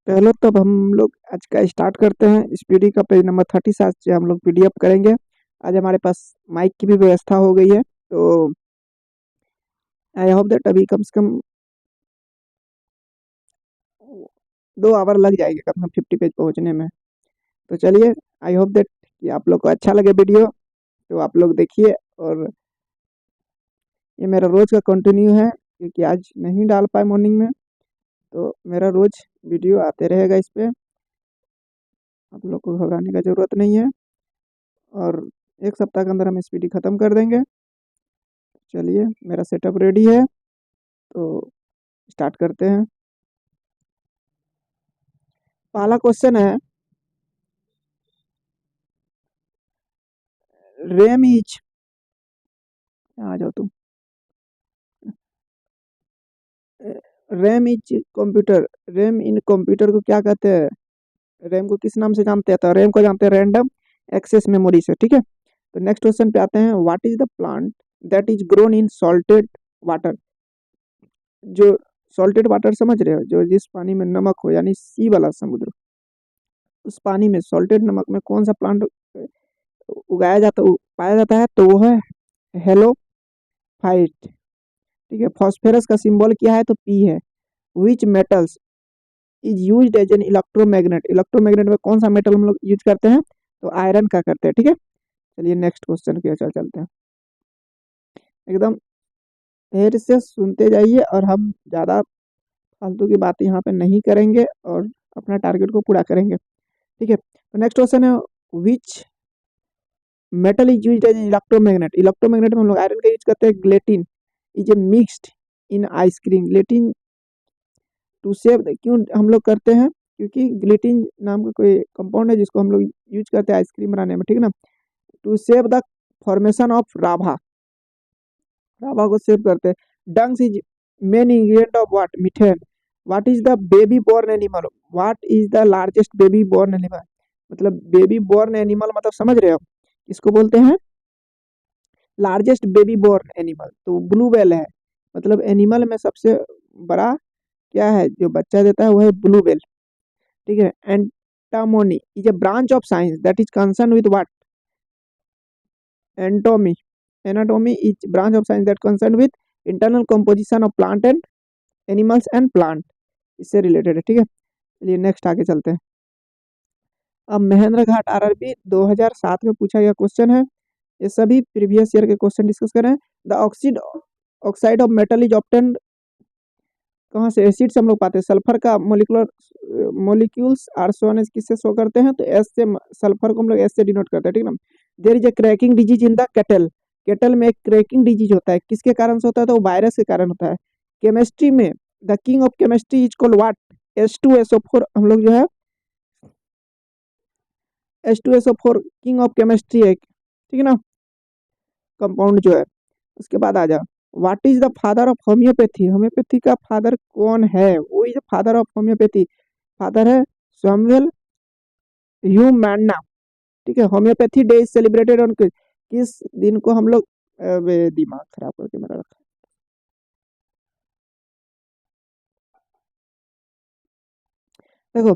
पहले तो अब हम लोग आज का स्टार्ट करते हैं। इस पीडी का पेज नंबर 37 से हम लोग पीडीएफ करेंगे। आज हमारे पास माइक की भी व्यवस्था हो गई है, तो आई होप दैट अभी कम से कम 2 आवर लग जाएंगे कम से कम 50 पेज पहुंचने में। तो चलिए, आई होप दैट कि आप लोग को अच्छा लगे वीडियो, तो आप लोग देखिए। और ये मेरा रोज का कंटिन्यू है, क्योंकि आज नहीं डाल पाए मॉर्निंग में, तो मेरा रोज वीडियो आते रहेगा इस पे। आप लोग को घबराने का ज़रूरत नहीं है, और 1 सप्ताह के अंदर हम इस पीडी ख़त्म कर देंगे। चलिए, मेरा सेटअप रेडी है, तो स्टार्ट करते हैं। पहला क्वेश्चन है, रैम इज, आ जाओ तुम, RAM is computer, RAM in computer को क्या कहते हैं? रैम को किस नाम से जानते हैं? तो रैम को जानते हैं रैंडम एक्सेस मेमोरी से। ठीक है, तो नेक्स्ट क्वेश्चन पे आते हैं। What is the plant that is grown in salted water? जो सॉल्टेड वाटर समझ रहे हो, जो जिस पानी में नमक हो, यानी सी वाला समुद्र, उस पानी में सॉल्टेड नमक में कौन सा प्लांट उगाया जाता, पाया जाता है? तो वो है हेलोफाइट। ठीक है, फॉस्फेरस का सिंबल क्या है? तो पी है। Which metals is used as an electromagnet? Electromagnet में कौन सा मेटल हम लोग यूज करते हैं? तो आयरन का करते हैं। ठीक है, चलिए नेक्स्ट क्वेश्चन की ओर चलते हैं। एकदम धैर्य से सुनते जाइए, और हम ज़्यादा फालतू की बातें यहाँ पे नहीं करेंगे, और अपना टारगेट को पूरा करेंगे। ठीक है, तो नेक्स्ट क्वेश्चन है, which metal is used as electromagnet? Electromagnet में हम लोग आयरन का यूज करते हैं। Gelatin is a mixed in ice cream. Gelatin to save, क्यों हम लोग करते हैं? क्योंकि ग्लिटिन नाम का कोई कंपाउंड है जिसको हम लोग यूज करते हैं आइसक्रीम बनाने में। ठीक है ना, to save the formation of राभा, राभा को सेव करते हैं। Dungs is main ingredient of what? Methane. What is the baby born animal? What is the largest baby born animal? मतलब बेबी बोर्न एनिमल मतलब समझ रहे हो, इसको बोलते हैं लार्जेस्ट बेबी बोर्न एनिमल। तो ब्लू व्हेल है, मतलब एनिमल में सबसे बड़ा क्या है जो बच्चा देता है, वो है ब्लू व्हेल। ठीक है, anatomy is a branch of science that is concern with what? Anatomy, anatomy is branch of science that concern with internal composition of plant and animals and plant, इससे रिलेटेड है। ठीक है, चलिए next आगे चलते हैं। अब महेंद्र घाट आरआरबी 2007 में पूछा गया क्वेश्चन है। ये सभी प्रीवियस ईयर के क्वेश्चन डिस्कस करें। The oxide oxide of metal is obtained कहाँ से? एसिड से हम लोग पाते हैं। सल्फर का molecular molecules are shown as किससे शो करते हैं? तो एस से, सल्फर को हम लोग एस से डिनोट करते हैं। ठीक है ना। There is a cracking disease in the cattle, cattle में एक क्रैकिंग डिजीज होता है, किसके कारण से होता है? तो वो वायरस के कारण होता है। केमिस्ट्री में the king of chemistry is called what? H2SO4, हम लोग जो है H2SO4 किंग ऑफ केमिस्ट्री है। ठीक है ना, कंपाउंड जो है। उसके बाद आ जाओ, what is the father of homeopathy? Homeopathy का फादर कौन है? वो is father of homeopathy, father है सैमुअल ह्यूमैना। ठीक है, homeopathy day is celebrated on किस दिन को हम लोग, दिमाग खराब करके मेरा रखा। देखो,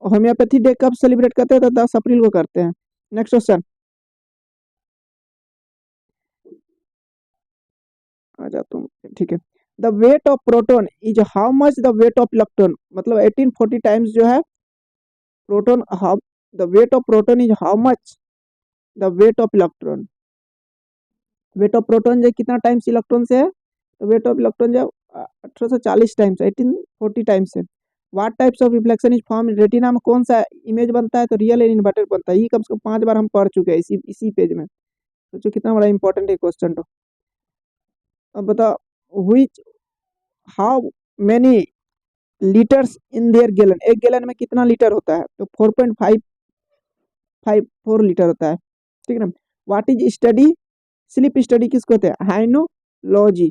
होम्योपैथी डे कब सेलिब्रेट करते हैं? तो 10 अप्रैल को करते हैं। नेक्स्ट क्वेश्चन आ जा तुम। ठीक है, the weight of proton is how much the weight of electron? मतलब 1840 टाइम्स जो है proton, how the weight of proton is how much the weight of electron? Weight of proton जो कितना टाइम्स इलेक्ट्रॉन से है? तो वेट ऑफ इलेक्ट्रॉन जो 1840 times, 1840 times है। What types of reflection is form? Retina में कौन सा इमेज बनता है? तो रियल एंड इन्वर्टेड बनता है। ये कम से कम 5 बार हम पढ़ चुके हैं इसी इसी पेज में। सोचो कितना बड़ा इंपॉर्टेंट है क्वेश्चन। तो अब बताओ, विच how many litres in their gallon? एक गैलन में कितना लीटर होता है? तो 4.554 लीटर होता है। ठीक है ना। What is study, sleep study किसको कहते हैं? Hypnology.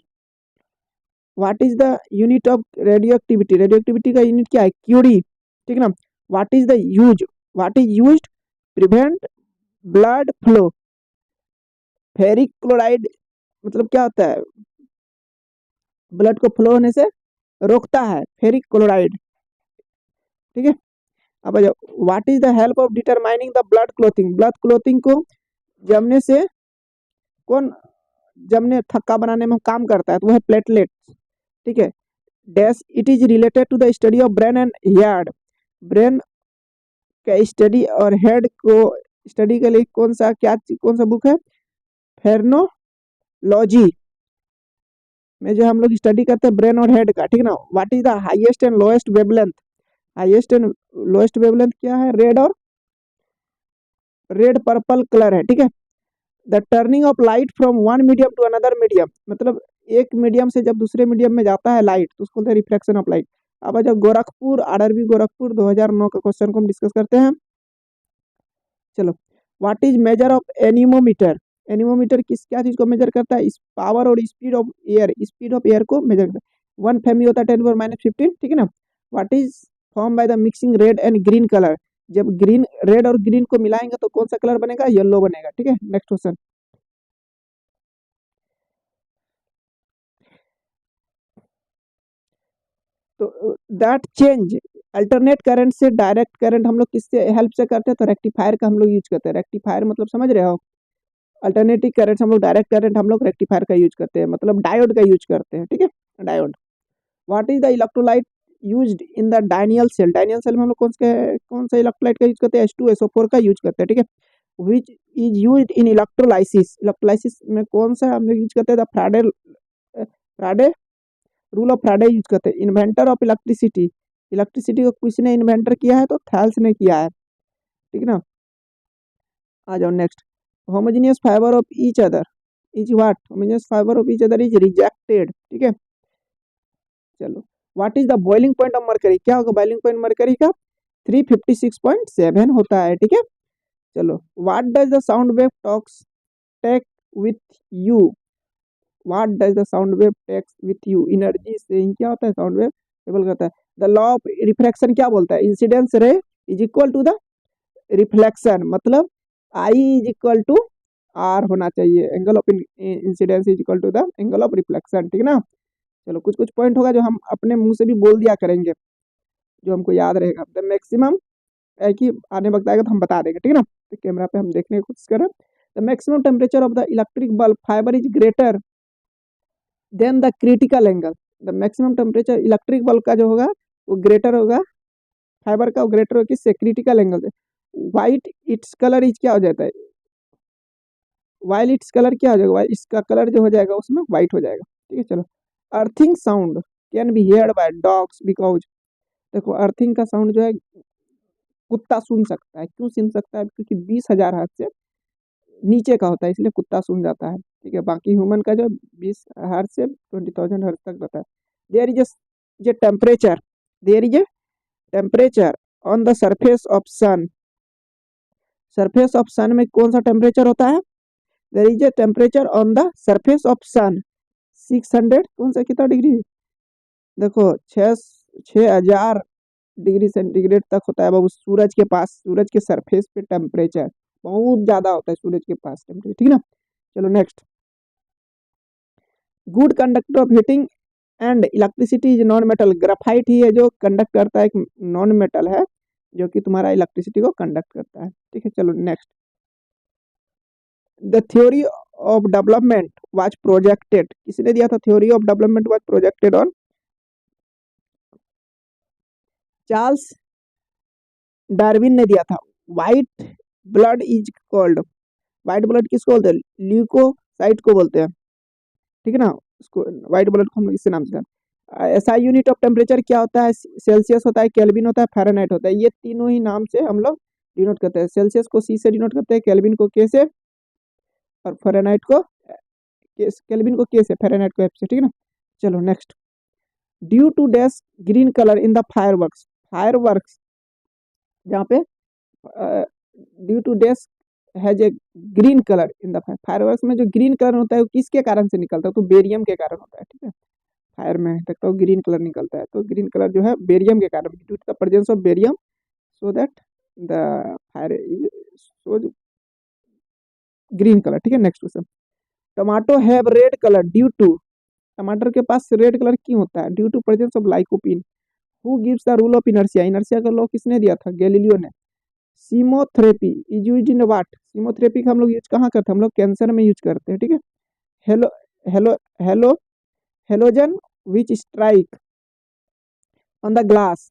What is the unit of radioactivity? Radioactivity का यूनिट क्या है? क्यूरी। ठीक है ना। What is the use, what is used prevent blood flow? Ferric chloride मतलब क्या होता है? ब्लड को फ्लो होने से रोकता है, फेरिक क्लोराइड। ठीक है। अब what is the help of determining the blood clothing, blood clothing को जमने से कौन जमने थक्का बनाने में काम करता है, तो वो है प्लेटलेट, ठीक है। Dash it is related to the study of brain and head, brain का स्टडी और हेड को स्टडी के लिए कौन सा बुक है, फेर्नोलॉजी में जो हम लोग स्टडी करते हैं ब्रेन और हेड का, ठीक है ना। What is the highest and lowest wavelength, highest and lowest wavelength क्या है, रेड पर्पल कलर है, ठीक है। The turning of light from one medium to another medium, मतलब एक मीडियम से जब दूसरे मीडियम में जाता है लाइट तो उसको बोलते हैं रिफ्लेक्शन ऑफ लाइट। अब जब गोरखपुर आरआरबी गोरखपुर 2009 का क्वेश्चन को हम डिस्कस करते हैं। चलो, what is measure of anemometer, anemometer क्या चीज को मेजर करता है, इस पावर और स्पीड ऑफ एयर को मेजर करता है। 1 फेमी होता है 10⁻⁻15, ठीक है ना। What is form by the mixing red and green colour, जब ग्रीन रेड और ग्रीन को मिलाएंगे तो कौन सा कलर बनेगा, येलो बनेगा, ठीक है। नेक्स्ट क्वेश्चन, तो दैट चेंज अल्टरनेट करंट से डायरेक्ट करंट हम लोग किससे हेल्प से करते हैं, तो रेक्टिफायर का हम लोग यूज करते हैं। रेक्टिफायर मतलब समझ रहे हो, अल्टरनेटिव करंट हम लोग, डायरेक्ट करंट हम लोग रेक्टिफायर का यूज करते हैं, मतलब डायोड का यूज करते हैं, ठीक है, diode. What is the electrolyte used in the Daniell cell, Daniell cell में हम लोग कौन सा इलेक्ट्रोलाइट का यूज करते हैं, H2SO4 का यूज करते हैं, ठीक है। Which is used in electrolysis, electrolysis में कौन सा हम लोग यूज करते हैं, द फ्राडे रूल ऑफ फ्राडे यूज करते हैं। इन्वेंटर ऑफ इलेक्ट्रिसिटी, इलेक्ट्रिसिटी को किसने इन्वेंटर किया है, तो थैल्स ने किया है, ठीक है ना। आ जाओ next, homogeneous fibre of each other is what, homogeneous fibre of each other is rejected, ठीक है। चलो, what is the boiling point of mercury, क्या होगा बॉइलिंग पॉइंट मरकरी का, 356.7 होता है, ठीक है। चलो, what does the sound wave talks take with you, what does the sound wave takes with you, energy से क्या होता है साउंड वेव ट्रेवल करता है। द लॉ ऑफ रिफ्रैक्शन क्या बोलता है, incidence ray is equal to the reflection, मतलब I is equal to R होना चाहिए, angle of incidence is equal to the angle of reflection, ठीक है ना। चलो, कुछ कुछ पॉइंट होगा जो हम अपने मुंह से भी बोल दिया करेंगे, जो हमको याद रहेगा। द मैक्सिमम है कि आने वक्त आएगा तो हम बता देंगे, ठीक है ना। तो कैमरा पे हम देखने की कोशिश करें। The maximum temperature of the electric bulb fibre is greater then the critical angle, the maximum temperature electric bulb का जो होगा वो ग्रेटर होगा, फाइबर का वो ग्रेटर होगा किससे, क्रिटिकल एंगल से। व्हाइट इट्स कलर इज क्या हो जाता है, वाइल इट्स कलर क्या हो जाएगा, इसका कलर जो हो जाएगा उसमें व्हाइट हो जाएगा, ठीक है। चलो, earthing sound can be heard by dogs because, देखो अर्थिंग का साउंड जो है कुत्ता सुन सकता है, क्यों सुन सकता है, क्योंकि 20,000 हर्ट्ज से नीचे का होता है इसलिए कुत्ता सुन जाता है, ठीक है। बाकी ह्यूमन का जो 20 हर्ट्ज से 20,000 हर्ट्ज तक रहता है। There is a temperature, there is a temperature on the surface of sun, surface of sun में कौन सा टेम्परेचर होता है, there is a temperature on the surface of sun 600 कौन सा कितना डिग्री, देखो 6,000 डिग्री सेंटीग्रेड तक होता है बाबू सूरज के पास, सूरज के सरफेस पे टेम्परेचर बहुत ज्यादा होता है सूरज के पास टेम्परेचर, ठीक है ना। चलो next, good conductor of heating and electricity is non metal, graphite ही है जो कंडक्ट करता है, एक नॉन मेटल है जो कि तुम्हारा इलेक्ट्रिसिटी को कंडक्ट करता है, ठीक है। चलो next, the theory of development was projected, किसने दिया था, theory of development was projected on Charles Darwin ने दिया था। White blood is called, white blood किसको बोलते हैं, ल्यूकोसाइट को बोलते हैं, ठीक है ना। उसको व्हाइट ब्लड को हम इससे नाम से, एसआई यूनिट ऑफ टेम्परेचर क्या होता है, सेल्सियस होता है, केल्विन होता है, फ़ारेनहाइट होता है, ये तीनों ही नाम से हम लोग डिनोट करते हैं। सेल्सियस को सी से डिनोट करते हैं, केल्विन को के से, और फ़ारेनहाइट को केल्विन को के से, फ़ारेनहाइट को एफ से, ठीक है ना। चलो next, due to dash green colour in the fireworks, fireworks जहाँ पे due to dash has a green colour in the fireworks में जो ग्रीन कलर होता है वो किसके कारण से निकलता है, तो बेरियम के कारण होता है, ठीक है। फायर में देखता हूँ ग्रीन कलर निकलता है, तो ग्रीन कलर जो है बेरियम के कारण, due to the presence of barium so that the fire is so green colour, ठीक है। Next question, tomato have red colour due to, टमाटर के पास रेड कलर क्यों होता है, due to presence of lycopene, who gives the rule of inertia, inertia का law किसने दिया था? गैलीलियो ने। Chemotherapy is used in what, chemotherapy का हम लोग यूज कहाँ करते हैं? हम लोग कैंसर में यूज करते हैं, ठीक है। Hello hello hello halogen which strike on the glass,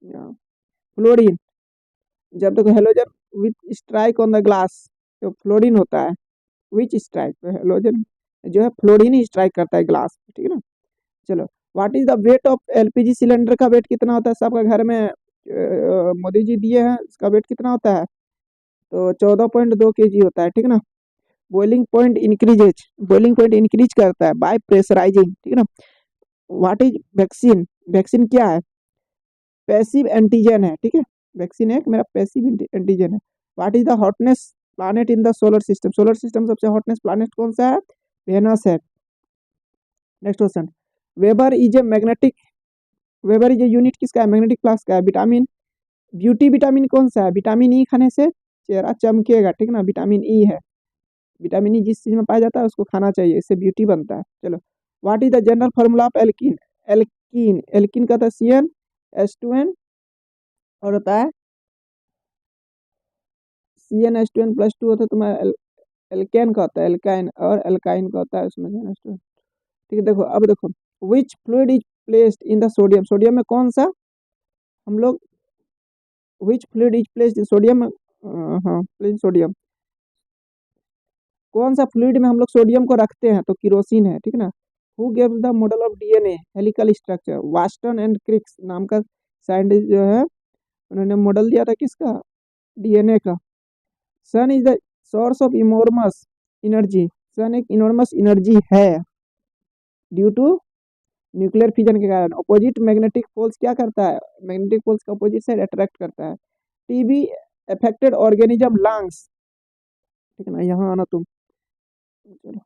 fluorine. जब देखो halogen which strike on the glass, तो फ्लोरीन होता है। विच स्ट्राइक, तो हेलोजन जो है फ्लोरीन ही स्ट्राइक करता है ग्लास, ठीक है ना। चलो, what is the weight of LPG cylinder का वेट कितना होता है? सबका घर में मोदी जी दिए हैं, इसका वेट कितना होता है? तो 14.2 kg होता है, ठीक है ना। Boiling point increases, boiling point increase करता है बाय प्रेशराइजिंग, ठीक है ना। व्हाट इज वैक्सीन, वैक्सीन क्या है? पैसिव एंटीजन है, ठीक है। वैक्सीन एक मेरा पैसिव एंटीजन है। What is the hotness planet in the solar system, solar system सबसे हॉटनेस प्लैनेट कौन सा है? वेनस है। Next question, weber is a magnetic, weber is a unit किसका है? मैग्नेटिक फ्लक्स का है। विटामिन, ब्यूटी विटामिन कौन सा है? विटामिन ई खाने से चेहरा चमकेगा, ठीक ना, विटामिन ई है। विटामिन ई जिस चीज में पाया जाता है उसको खाना चाहिए, इससे ब्यूटी बनता है। चलो, what is the general formula of alkene, alkene, alkene का था CnH2n, और होता है CnH2n+2 होता है तुम्हारा एल्केन का होता है एल्काइन, और एल्काइन का होता है उसमें NH2। ठीक है, देखो अब देखो, which fluid is placed in the sodium, sodium में कौन सा हम लोग, which fluid is placed in sodium, हाँ प्लेस सोडियम, कौन सा फ्लूइड में हम लोग सोडियम को रखते हैं? तो किरोसिन है, ठीक है ना। Who gives the model of DNA helical structure, वास्टन एंड क्रिक्स नाम का साइंटिस्ट जो है, उन्होंने मॉडल दिया था किसका? डीएनए का। Sun is the source of enormous energy, sun एक इनॉर्मस एनर्जी है ड्यू टू न्यूक्लियर फिजन के कारण। अपोजिट मैग्नेटिक फोर्स क्या करता है? मैग्नेटिक फोर्स का अपोजिट साइड अट्रैक्ट करता है। टीबी अफेक्टेड ऑर्गेनिज्म लंग्स, ठीक है ना, यहाँ आना तुम। चलो,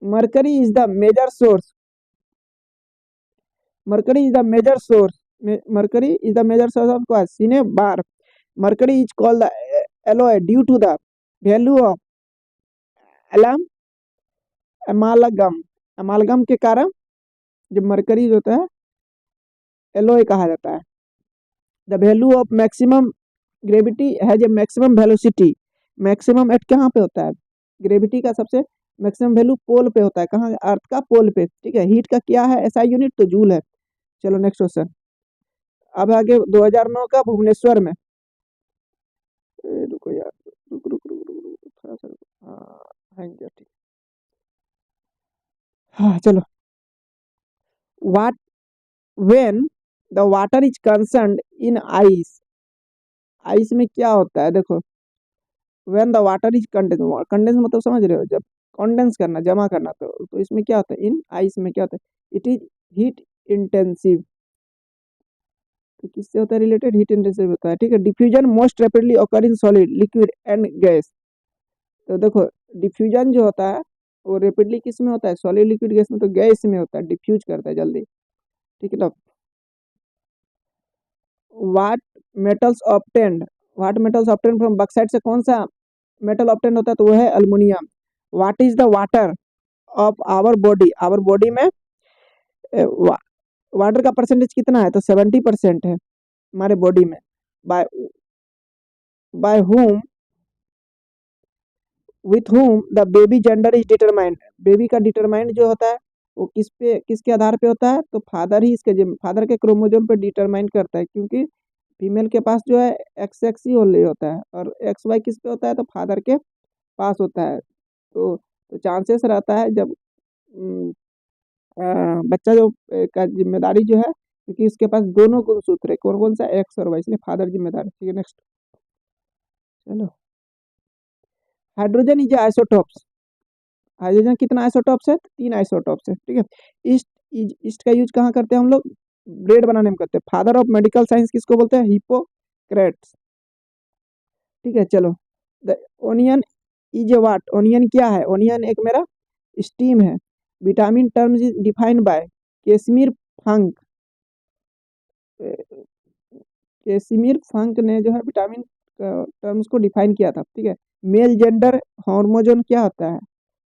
mercury is the major source, mercury is the major source, mercury is the major source of क्या? Cinnabar. Mercury is called the alloy due to the value of alum amalgam, amalgam के कारण जब mercury होता है alloy कहा जाता है। The value of maximum gravity has a maximum velocity, maximum at कहाँ पे होता है? ग्रेविटी का सबसे मैक्सिमम वैल्यू पोल पे होता है, कहाँ? अर्थ का पोल पे, ठीक है। हीट का क्या है एसआई यूनिट? तो जूल है। चलो नेक्स्ट क्वेश्चन, अब आगे 2009 का भुवनेश्वर में, रुको यार, रुक रुक रुक रुक रुक थोड़ा सा रुको, हाँ ठीक, हाँ चलो। What when the water is concerned in ice, ice में क्या होता है? देखो, when the water is condense, condense मतलब समझ रहे हो, जब कंडेंस करना, जमा करना, तो इसमें क्या होता है? इन आइस में क्या होता है? इट इज हीट इंटेंसिव, तो किससे होता है रिलेटेड? हीट इंटेंसिव होता है, ठीक है। Diffusion most rapidly occur in solid liquid and gas, तो देखो डिफ्यूजन जो होता है वो रैपिडली किस में होता है? सॉलिड लिक्विड गैस में, तो गैस में होता है, डिफ्यूज करता है जल्दी, ठीक है ना। What metals obtained, what metals obtained from bauxite से कौन सा मेटल ऑब्टेन्ड होता है? तो वो है aluminium. What is the water of our body, our body में वाटर का परसेंटेज कितना है? तो 70% है हमारे बॉडी में। By by whom, with whom the baby gender is determined, baby का डिटरमाइंड जो होता है वो किस पे, किसके आधार पे होता है? तो फादर ही इसके, फादर के क्रोमोजोम पे डिटरमाइन करता है, क्योंकि फीमेल के पास जो है XX ही ओनली होता है, और XY किस पे होता है? तो फादर के पास होता है। तो चांसेस रहता है जब बच्चा जो का जिम्मेदारी जो है, क्योंकि इसके पास दोनों गुणसूत्र है, कौन कौन सा? X और Y, इसलिए फादर जिम्मेदार है, ठीक है। नेक्स्ट, चलो, हाइड्रोजन इज आइसोटोप्स, हाइड्रोजन कितना आइसोटॉप्स है? 3 आइसोटॉप्स है, ठीक है। ईस्ट, ईस्ट का यूज कहाँ करते हैं हम लोग? ब्रेड बनाने में करते हैं। फादर ऑफ मेडिकल साइंस किसको बोलते हैं? हिपोक्रेट्स, ठीक है। चलो, the onion is a what, onion क्या है? ओनियन एक मेरा स्टीम है। Vitamin terms is defined by Casimir Funk, Casimir Funk ने जो है विटामिन टर्म्स को डिफाइन किया था, ठीक है। मेल जेंडर हार्मोन क्या होता है?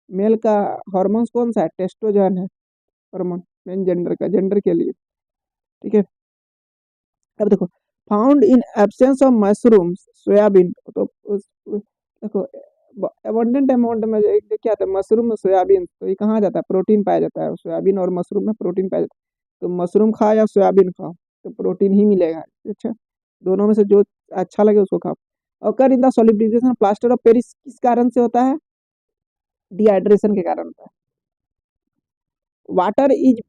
मेल का हार्मोन्स कौन सा है? टेस्टोजन है हार्मोन। मेन जेंडर का, जेंडर के लिए, ठीक है। अब देखो, found in absence of mushroom soybean, तो देखो अबंडेंट अमाउंट में क्या आता है, मशरूम में सोयाबीन, तो ये कहाँ जाता है, प्रोटीन पाया जाता है, सोयाबीन और मशरूम में प्रोटीन पाया जाता है, तो मशरूम खाओ या सोयाबीन खाओ तो प्रोटीन ही मिलेगा। अच्छा, दोनों में से जो अच्छा लगे उसको खाओ। और in the solidification plaster of Paris किस कारण से होता है, डिहाइड्रेशन के कारण होता है। वाटर इज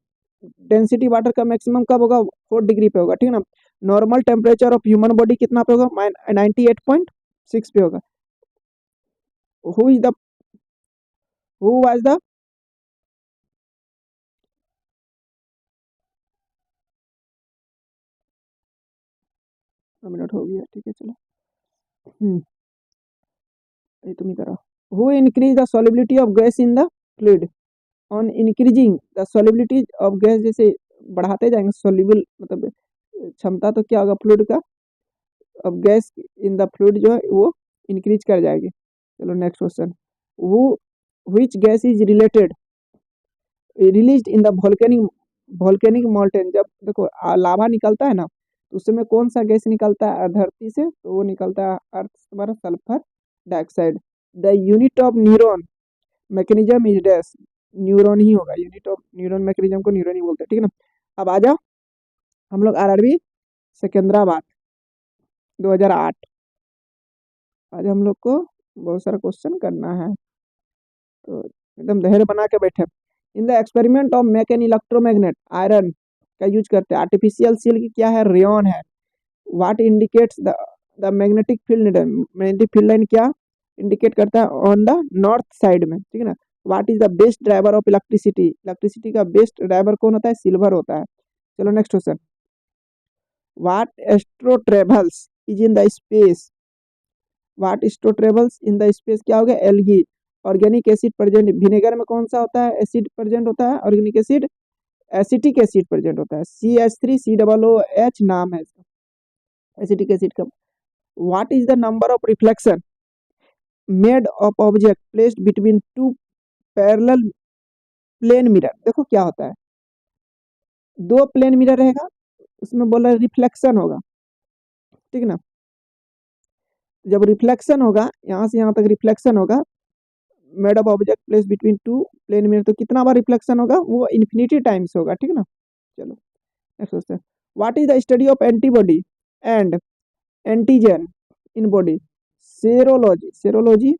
डेंसिटी, वाटर का मैक्सिमम कब होगा, 4 डिग्री पे होगा, ठीक है ना। Normal temperature of human body कितना पे होगा, 98.6 पे होगा। Who is the who was the minute हो गया, ठीक है चलो। हम्म, ये तुम ही करो। Who increase the solubility of gas in the fluid, on increasing the solubility of gas, जैसे बढ़ाते जाएंगे सॉल्युबल मतलब क्षमता, तो क्या होगा फ्लूइड का, अब गैस इन द फ्लूइड जो है वो इंक्रीज कर जाएगी। चलो नेक्स्ट क्वेश्चन, वो which gas is related release in the volcanic mountain, जब देखो लावा निकलता है ना, तो उस समय कौन सा गैस निकलता है धरती से, तो वो निकलता है अर्थ हमारा sulphur dioxide. The unit of neuron mechanism is dash, neuron ही होगा, यूनिट ऑफ न्यूरॉन मैकेनिज्म को न्यूरॉन ही बोलते हैं, ठीक है ना। अब आ जाओ, हम लोग आरआरबी सिकंदराबाद 2008, आज हम लोग को बहुत सारा क्वेश्चन करना है, तो एकदम धैर्य बना के बैठे। In the experiment of make an electromagnet iron का यूज करते हैं, आर्टिफिशियल सिल्क क्या है, रेयन है। What indicates the magnetic field, magnetic field line क्या इंडिकेट करता है, ऑन द नॉर्थ साइड में, ठीक है ना। What is the best driver of electricity, electricity का बेस्ट ड्राइवर कौन होता है, सिल्वर होता है। चलो next question, what astro travels is in the space, what astro travels in the space क्या हो गया, algae. Organic acid present vinegar में कौन सा होता है, एसिड प्रेजेंट होता है, organic acid acetic acid present होता है, CH3COOH नाम है इसका, एसिटिक एसिड का। What is the number of reflection made of object placed between two parallel plane mirror, देखो क्या होता है, दो प्लेन मिरर रहेगा, उसमें बोला रिफ्लेक्शन होगा, ठीक है ना। जब रिफ्लेक्शन होगा, यहाँ से यहाँ तक रिफ्लेक्शन होगा, made of object place between two plane mirror, तो कितना बार रिफ्लेक्शन होगा, वो इन्फिनिटी टाइम्स होगा, ठीक है ना। चलो next question, what is the study of antibody and antigen in body, serology, serology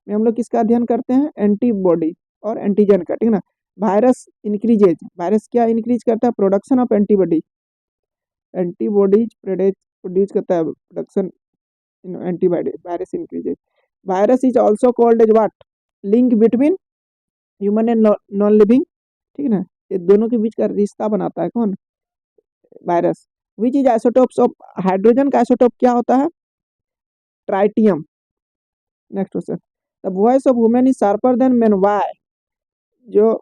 में हम लोग किसका अध्ययन करते हैं, एंटीबॉडी और एंटीजन का, ठीक है ना। वायरस इंक्रीजेज, वायरस क्या इंक्रीज करता है, production of antibody, antibodies produce करता है production in antibody, virus increases. Virus is also called as what, link between human and non living, ठीक है ना, ये दोनों के बीच का रिश्ता बनाता है कौन, virus. Which is isotopes of hydrogen का आइसोटोप क्या होता है, tritium. Next question, the voice of women is sharper than men, why, जो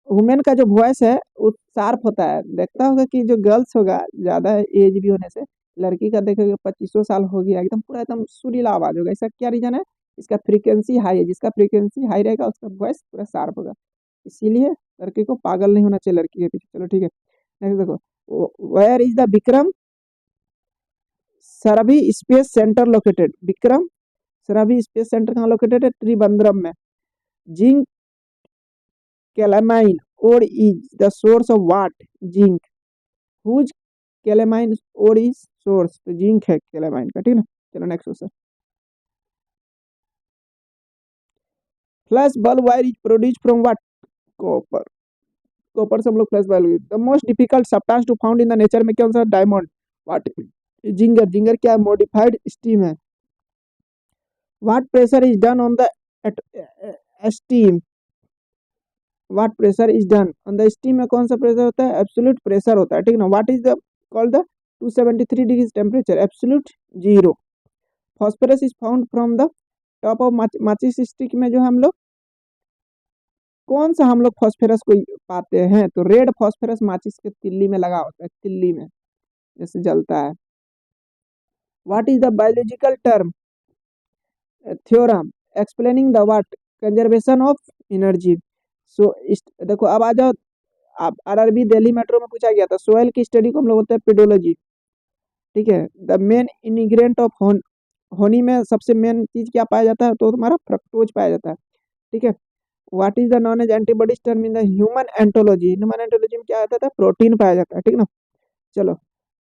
वुमेन का जो वॉइस है वो शार्प होता है, देखता होगा कि जो गर्ल्स होगा ज़्यादा एज भी होने से, लड़की का देखोगे 2500 साल हो गया एकदम पूरा एकदम सुरीला आवाज़ होगा, इसका क्या रीजन है, इसका फ्रीक्वेंसी हाई है, जिसका फ्रीक्वेंसी हाई रहेगा उसका वॉइस पूरा शार्प होगा, इसीलिए लड़के को पागल नहीं होना चाहिए लड़की के पीछे। चलो ठीक है, नेक्स्ट देखो, where is the Vikram Sarabhai space centre located, Vikram Sarabhai space centre कहाँ लोकेटेड है, त्रिवेंद्रम में। Zinc calamine ore is the source of what, zinc, whose calamine ore is source, तो जिंक है कैलामाइन का, ठीक है ना। चलो next question, flash bulb wire is produce from what, copper, copper से हम लोग flash bulb. The most difficult substance to found in the nature में कौन सा, डायमंड, व्हाट, जिंगर, जिंगर क्या मॉडिफाइड स्टीम है। What pressure is done on the steam, what pressure is done on the steam में कौन सा pressure होता है, एब्सोल्यूट प्रेशर होता है, ठीक है ना। What is the called the 273 degree temperature, absolute zero. Phosphorus is found from the top of माचिस स्टिक में, जो हम लोग कौन सा हम लोग फॉस्फोरस को पाते हैं, तो रेड फॉस्फोरस माचिस के तिल्ली में लगा होता है, तिल्ली में जैसे जलता है। What is the biological term theorem explaining the what, conservation of energy, so देखो अब आ जाओ, आप आरआरबी दिल्ली मेट्रो में पूछा गया था, सोयल की स्टडी को हम लोग बोलते हैं पेडोलॉजी। ठीक है, द मेन इंग्रेडिएंट ऑफ होनी में सबसे मेन चीज क्या पाया जाता है, तो तुम्हारा फ्रक्टोज पाया जाता है। ठीक है, what is the non age antibodies term in the human ontology, human ontology में क्या आता था, प्रोटीन पाया जाता है। ठीक ना, चलो,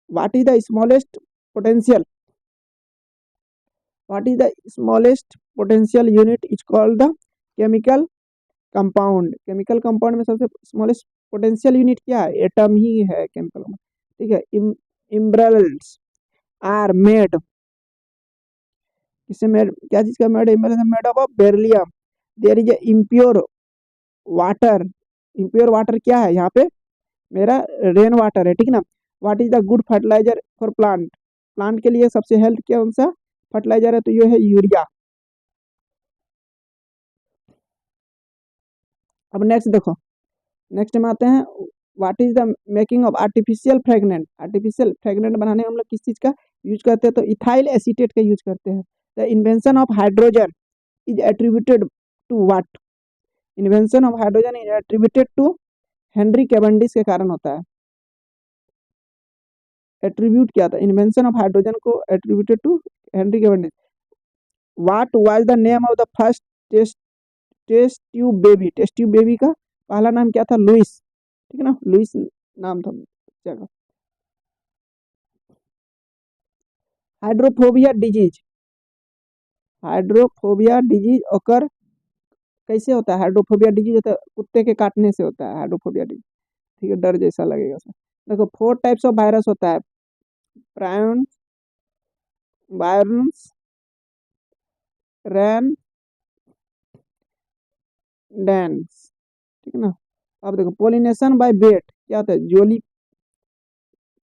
what is the smallest potential, what is the smallest potential unit is called the chemical compound, chemical compound में सबसे स्मॉलेस्ट पोटेंशियल यूनिट क्या है, एटम ही है केमिकल कंपाउंड। ठीक है, इम्ब्रेल्स आर मेड, किससे मेड, क्या चीज का made, made of beryllium. There is a impure water, impure water क्या है यहाँ पे, मेरा रेन वाटर है। ठीक ना, what is the good fertiliser for plant, plant के लिए सबसे हेल्थ कौन सा फर्टिलाइजर है, तो ये है यूरिया। अब नेक्स्ट देखो, नेक्स्ट में आते हैं, what is the making of artificial fragrant, artificial fragrant बनाने में हम लोग किस चीज का यूज करते हैं, तो इथाइल एसीटेट का यूज करते हैं। The invention of hydrogen is attributed to what, invention of hydrogen is attributed to Henry Cavendish के कारण होता है। एट्रीब्यूट क्या था, इन्वेंशन ऑफ हाइड्रोजन को attributed to Henry Cavendish. What was the name of the first test test tube baby, test tube baby का पहला नाम क्या था, लुइस। ठीक है ना, लुइस नाम था बच्चा का। हाइड्रोफोबिया डिजीज, हाइड्रोफोबिया डिजीज ओकर कैसे होता है, हाइड्रोफोबिया डिजीज होता है कुत्ते के काटने से होता है हाइड्रोफोबिया डिजीज। ठीक है, डर जैसा लगेगा उसमें। देखो 4 टाइप्स ऑफ वायरस होता है, प्रायन, वायरस, रैन, डेंस। ठीक है ना, अब देखो पोलिनेशन बाय बेट क्या होता है, जोली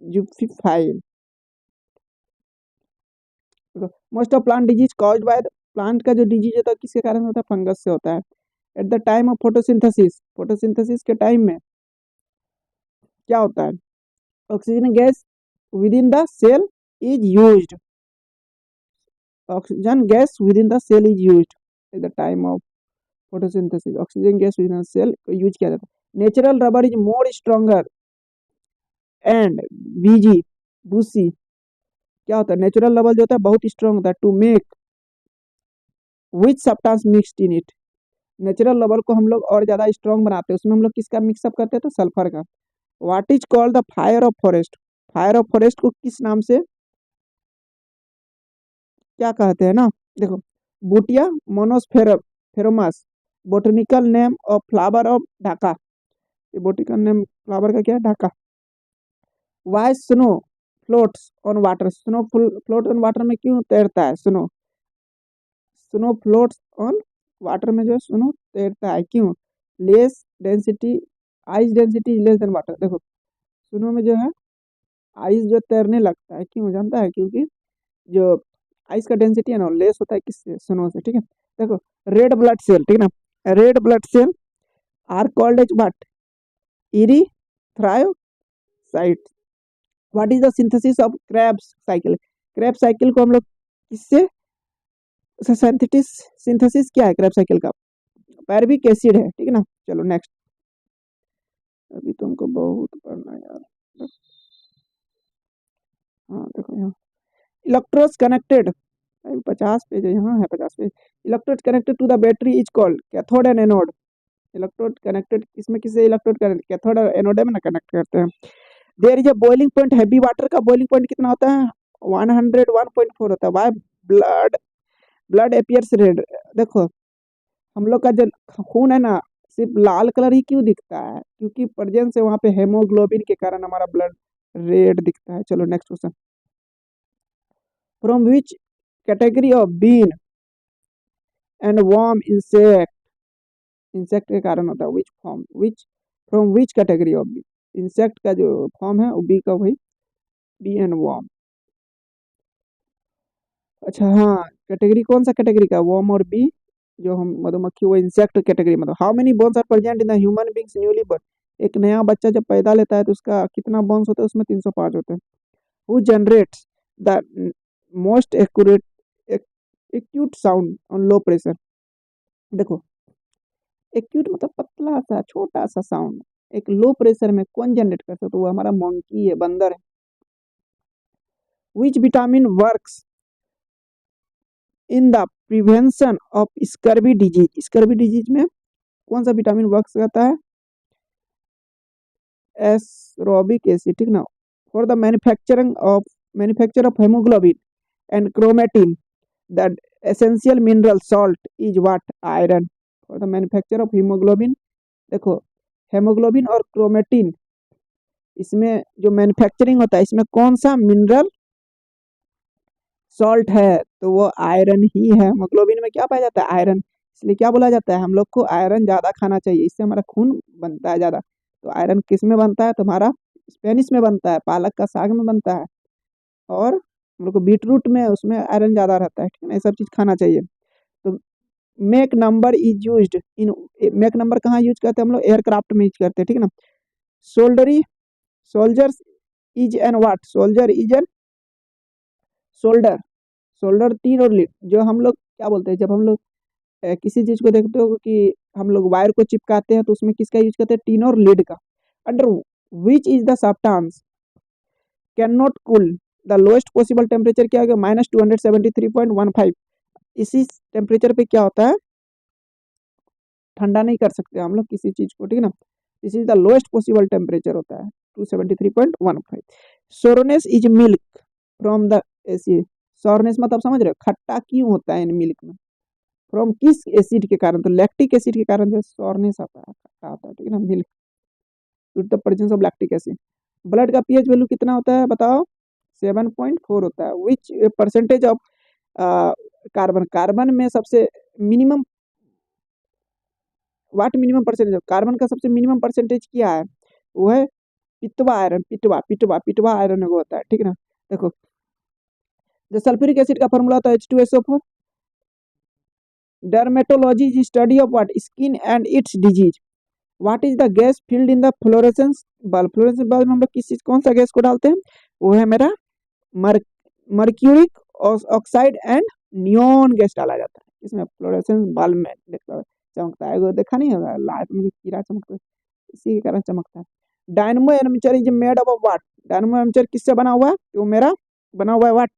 जुफाइल। देखो most of plant disease caused by, plant का जो डिजीज होता है किसके कारण होता है, फंगस से होता है। At the time of photosynthesis, photosynthesis के टाइम में क्या होता है, oxygen gas within the cell is used, oxygen gas within the cell is used at the time of photosynthesis, oxygen gas within the cell को use किया जाता है। Natural rubber is more stronger and बीजी बूसी, क्या होता है, natural rubber जो होता है बहुत स्ट्रॉन्ग होता है, to make which substance mixed in it, natural rubber को हम लोग और ज्यादा स्ट्रॉन्ग बनाते हैं, उसमें हम लोग किसका मिक्सअप करते हैं, तो सल्फर का। What is called the fire of forest, fire of forest को किस नाम से क्या कहते हैं ना, देखो Butea monosperma, botanical name of flower of dhaka, ये बोटनिकल नेम फ्लावर का क्या है, dhaka. Why snow floats on water, snow float on water में क्यों तैरता है snow, snow floats on water में जो है स्नो तैरता है, क्यों, less density, ice density less then water. देखो स्नो में जो है आइस जो तैरने लगता है, क्यों जानता है, क्योंकि जो आइस का डेंसिटी है ना लेस होता है किससे, स्नो से। ठीक है, देखो रेड ब्लड सेल, ठीक है ना, red blood cell are called as what, erythrocyte. What is the synthesis of Krebs cycle, Krebs cycle को हम लोग किससे, सिंथेसिस, सिंथेसिस क्या है क्रेब साइकिल का, पैरविक एसिड है। ठीक है ना, चलो नेक्स्ट, अभी तुमको बहुत पढ़ना है यार। हाँ देखो यहाँ, इलेक्ट्रोड्स कनेक्टेड, 50 पेज है, यहाँ है 50 page. Electrode connected to the battery is called cathode and anode, electrode connected किसमें किससे, इलेक्ट्रोड कनेक्ट कैथोड और एनोड में ना कनेक्ट करते हैं। There is a boiling point, heavy water का बॉइलिंग पॉइंट कितना होता है, 101.4 होता है। Why blood, blood appears red, देखो हम लोग का जो खून है ना सिर्फ लाल कलर ही क्यों दिखता है, क्योंकि प्रेजेंस है वहाँ पे हेमोग्लोबिन के कारण हमारा ब्लड रेड दिखता है। चलो next question, from which category of bean and worm insect, insect के कारण होता है, which form, which from which category of bee, insect का जो फॉर्म है वो बी का, वही बी एंड वर्म। अच्छा हाँ, कैटेगरी कौन सा कैटेगरी का, वर्म और बी, जो हम मधुमक्खी वो इंसेक्ट कैटेगरी। मतलब how many bones are present in the human beings newly birth, एक नया बच्चा जब पैदा लेता है तो उसका कितना बोन्स होता है, उसमें 305 होते हैं। Who generates the most accurate acute sound on low pressure, देखो एक्यूट मतलब पतला सा छोटा सा साउंड, एक लो प्रेशर में कौन जनरेट करता है, तो वो हमारा मंकी है, बंदर है। Which vitamin works in the prevention of scurvy disease, scurvy disease में कौन सा विटामिन वर्क करता है, एस्कॉर्बिक एसिड, ठीक ना। For the manufacture of haemoglobin and chromatin the essential mineral salt is what, iron. For the manufacture of haemoglobin, देखो haemoglobin और chromatin, इसमें जो मैन्युफैक्चरिंग होता है इसमें कौन सा मिनरल सॉल्ट है, तो वो आयरन ही है। हेमोग्लोबिन में क्या पाया जाता है, आयरन। इसलिए क्या बोला जाता है, हम लोग को आयरन ज़्यादा खाना चाहिए, इससे हमारा खून बनता है ज़्यादा। तो आयरन किस में बनता है, तो हमारा स्पेनिश में बनता है, पालक का साग में बनता है, और हम लोग को बीट रूट में उसमें आयरन ज़्यादा रहता है, ठीक है ना। ये सब चीज़ खाना चाहिए। तो make number is used in, make number कहाँ यूज करते हैं हम लोग, एयरक्राफ्ट में यूज करते हैं, ठीक है ना। Solder solders is an what, solder is an solder, solder tin और लीड, जो हम लोग क्या बोलते हैं, जब हम लोग किसी चीज को देखते हो कि हम लोग वायर को चिपकाते हैं तो उसमें किसका यूज करते हैं, टीन और लीड का। Under which is the substance can not cool the lowest possible temperature, क्या होगा, -273.15। इसी टेम्परेचर पे क्या होता है, ठंडा नहीं कर सकते हम लोग किसी चीज को, ठीक है ना। This is the lowest possible temperature होता है 273.15। Soreness is milk from the acid, soreness मतलब समझ रहे हो, खट्टा क्यों होता है इन मिल्क में, फ्रॉम किस एसिड के कारण, तो लैक्टिक एसिड के कारण जो सोरनेस आता है, खट्टा आता है, ठीक है ना, milk with the presence of lactic acid. Blood का पीएच वैल्यू कितना होता है बताओ, 7.4 होता है। विच परसेंटेज ऑफ कार्बन, कार्बन में सबसे मिनिमम, वाट मिनिमम परसेंटेज, कार्बन का सबसे मिनिमम परसेंटेज क्या है, वो है पिटवा आयरन, पिटवा पिटवा पिटवा आयरन वो होता है, ठीक है ना। देखो जो सल्फ्यूरिक एसिड का फॉर्मूला होता है H2SO4। Dermatology is study of what, skin and it's disease. What is the gas field in the fluorescence bulb, fluorescence bulb में हम लोग किस चीज, कौन सा गैस को डालते हैं, वो है मेरा mercuric oxide and neon gas डाला जाता है इसमें फ्लोरेसेंस बल्ब में, देखता है चमकता है, वो देखा नहीं होगा लाइट में कीड़ा चमकता है, इसी के कारण चमकता है। Dynamo armature is made of what, dynamo armature किससे बना हुआ है, तो मेरा बना हुआ है व्हाट,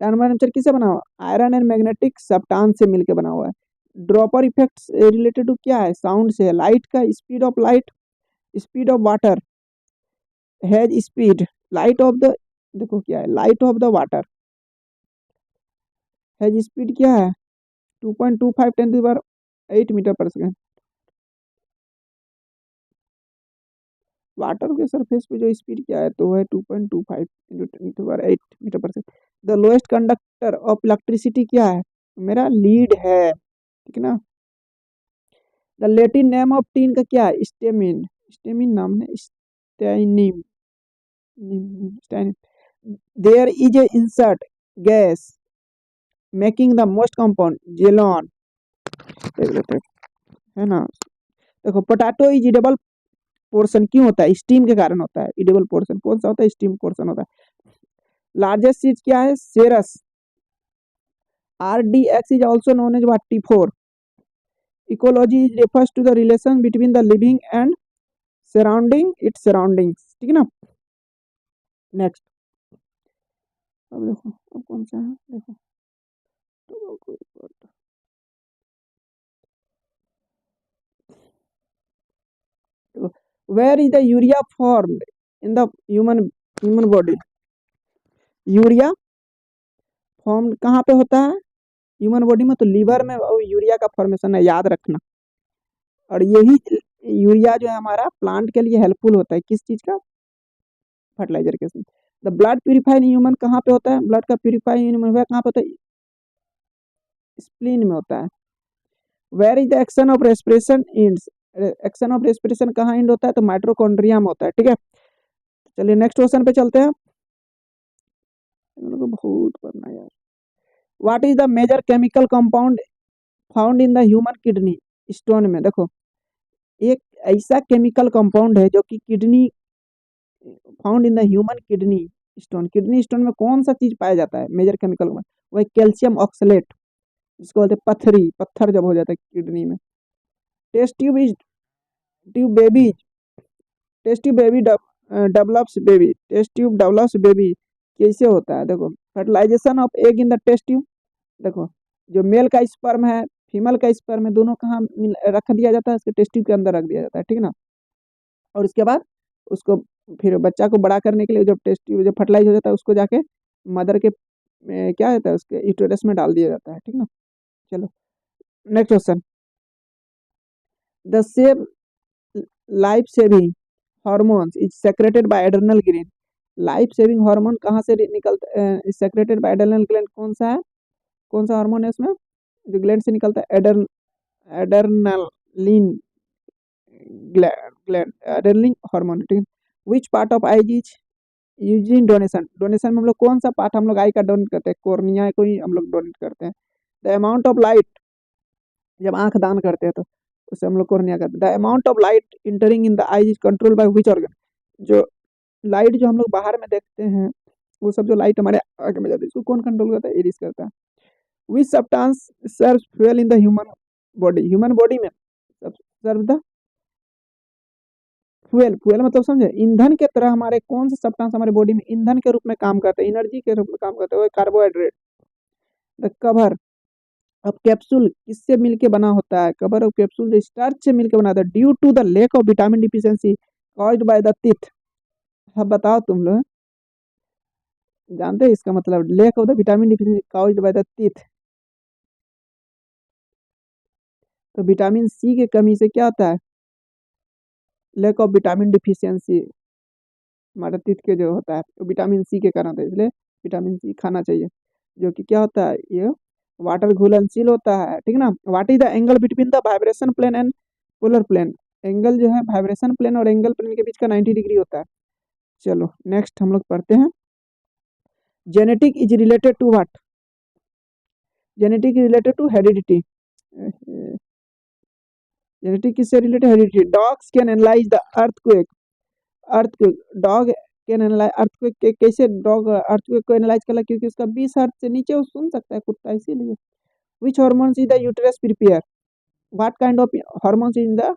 डायनमो एर्मेचर किससे बना हुआ है, आयरन एंड मैग्नेटिक सब्सटेंस से मिलकर बना हुआ है। ड्रॉपर इफेक्ट रिलेटेड टू क्या है, साउंड से है। लाइट का speed of light, speed of water has speed, light of the, देखो क्या है, light of the water has speed क्या है, 2.25 10⁸ मीटर पर सेकेंड। वाटर के सरफेस पे जो स्पीड क्या है, तो वो है 2.25 इंटू 10⁸ मीटर पर second. The lowest conductor of electricity क्या है, मेरा लीड है, ठीक है ना। The Latin name of tin का क्या है, स्टेमिन, स्टेमिन नाम है, stannum, there is a inert gas making the most compound जेलॉन, देख लेते हैं, है ना। देखो पोटैटो इज इडेबल पोर्शन क्यों होता है, स्टीम के कारण होता है, इडेबल पोर्शन कौन सा होता है, स्टीम पोर्शन होता है। लार्जेस्ट चीज क्या है, Ceres, RDX is also known as what, T4। Ecology is refers to the relation between the living and surrounding its surroundings, ठीक है ना। नेक्स्ट, अब देखो अब कौन सा है, देखो where is the urea formed in the human body, urea form कहाँ पे होता है ह्यूमन बॉडी में, तो लीवर में यूरिया का फॉर्मेशन है, याद रखना। और यही यूरिया जो है हमारा प्लांट के लिए हेल्पफुल होता है, किस चीज का, फर्टिलाइजर के साथ। द ब्लड प्यूरिफाइड ह्यूमन कहाँ पे होता है, ब्लड का प्यूरिफाइड ह्यूमन कहाँ पे होता है, स्प्लीन में होता है। Where is the action of respiration ends, action of respiration कहाँ इंड होता है, तो माइट्रोकॉन्ड्रिया में होता है, ठीक है। चलिए नेक्स्ट क्वेश्चन पे चलते हैं, बहुत पढ़ना यार। What is the major chemical compound found in the human kidney stone में, देखो एक ऐसा केमिकल कंपाउंड है जो कि kidney, found in the human kidney stone, kidney stone में कौन सा चीज पाया जाता है, मेजर केमिकल, वह कैल्शियम ऑक्सलेट, जिसको बोलते हैं पथरी, पत्थर जब हो जाता है किडनी में। Test tube is tube baby test tube baby develops baby test tube develops baby कैसे होता है? देखो, fertilisation of egg in the test tube. देखो, जो मेल का स्पर्म है, फीमेल का स्पर्म है, दोनों कहाँ रख दिया जाता है? उसके टेस्ट ट्यूब के अंदर रख दिया जाता है, ठीक ना। और उसके बाद उसको फिर बच्चा को बड़ा करने के लिए जब टेस्ट ट्यूब जब फर्टिलाइज हो जाता है, उसको जाके मदर के क्या होता है, उसके यूटेरस में डाल दिया जाता है, ठीक ना। चलो next question. The same life saving hormones is secreted bye adrenal gland. Life saving hormone कहाँ से निकलता है? Secreted bye adrenal gland. कौन सा है? कौन सा हार्मोन है उसमें जो ग्लैंड से निकलता है? एड्रेनलिन ग्लैंड, एड्रेनलिन हार्मोन, ठीक है। विच part of I is using donation. Donation में हम लोग कौन सा पार्ट हम लोग आई का डोनेट करते हैं? कॉर्निया को ही हम लोग डोनेट करते हैं। द अमाउंट ऑफ लाइट, जब आंख दान करते हैं तो उससे हम लोग कॉर्निया करते हैं। The amount of light entering in the eye is control by which organ. जो लाइट जो हम लोग बाहर में देखते हैं, वो सब जो लाइट हमारे आंख में जाती है, उसको कौन कंट्रोल करता है? इरिस करता है। Which substance serve fuel in the human body. Human body में सर्व द फ्यूल। फ्यूल मतलब समझे, ईंधन के तरह हमारे कौन से सब्सटेंस हमारे बॉडी में ईंधन के रूप में काम करते हैं, एनर्जी के रूप में काम करते हैं? वो carbohydrate. The cover of capsule किससे मिलके बना होता है? कवर ऑफ कैप्सूल जो स्टार्च से मिलके बना होता है। Due to the lack of vitamin deficiency caused by the teeth. अब बताओ तुम लोग जानते हैं इसका मतलब? Lack of the vitamin deficiency caused by the teeth. तो विटामिन सी की कमी से क्या होता है? लैक ऑफ विटामिन डिफिशियंसी हमारे टीथ के जो होता है, तो विटामिन सी के कारण होता है, इसलिए विटामिन सी खाना चाहिए। जो कि क्या होता है, ये वाटर घुलनशील होता है, ठीक ना। What is the angle between the vibration plane and polar plane. Angle जो है वाइब्रेशन प्लेन और एंगल प्लेन के बीच का 90 डिग्री होता है। चलो नेक्स्ट हम लोग पढ़ते हैं। Genetic is related to what. Genetic is related to heredity. Genetic किससे related? Heredity. Dogs can analyse the earthquake. Earthquake, dog can analyse earthquake के कैसे? डॉग अर्थक्वेक को एनालाइज कर, क्योंकि उसका 20 हर्ट्ज से नीचे वो सुन सकता है कुत्ता, इसीलिए। विच hormones is the uterus prepare. What kind of hormones in the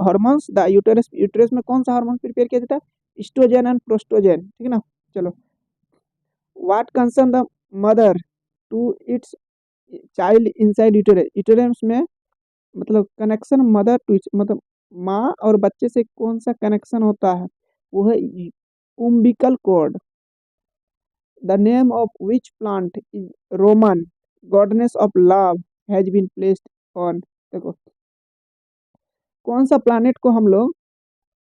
hormones the uterus. Uterus में कौन सा हार्मोन प्रिपेयर किया जाता है? एस्ट्रोजन एंड प्रोस्टोजन, ठीक है ना। चलो, what concern the mother to its child inside uterus. Uterus में मतलब कनेक्शन मदर टू मतलब माँ और बच्चे से कौन सा कनेक्शन होता है? वो है umbilical cord. The name of which plant is Roman goddess of love has been placed on. देखो, कौन सा प्लानेट को हम लोग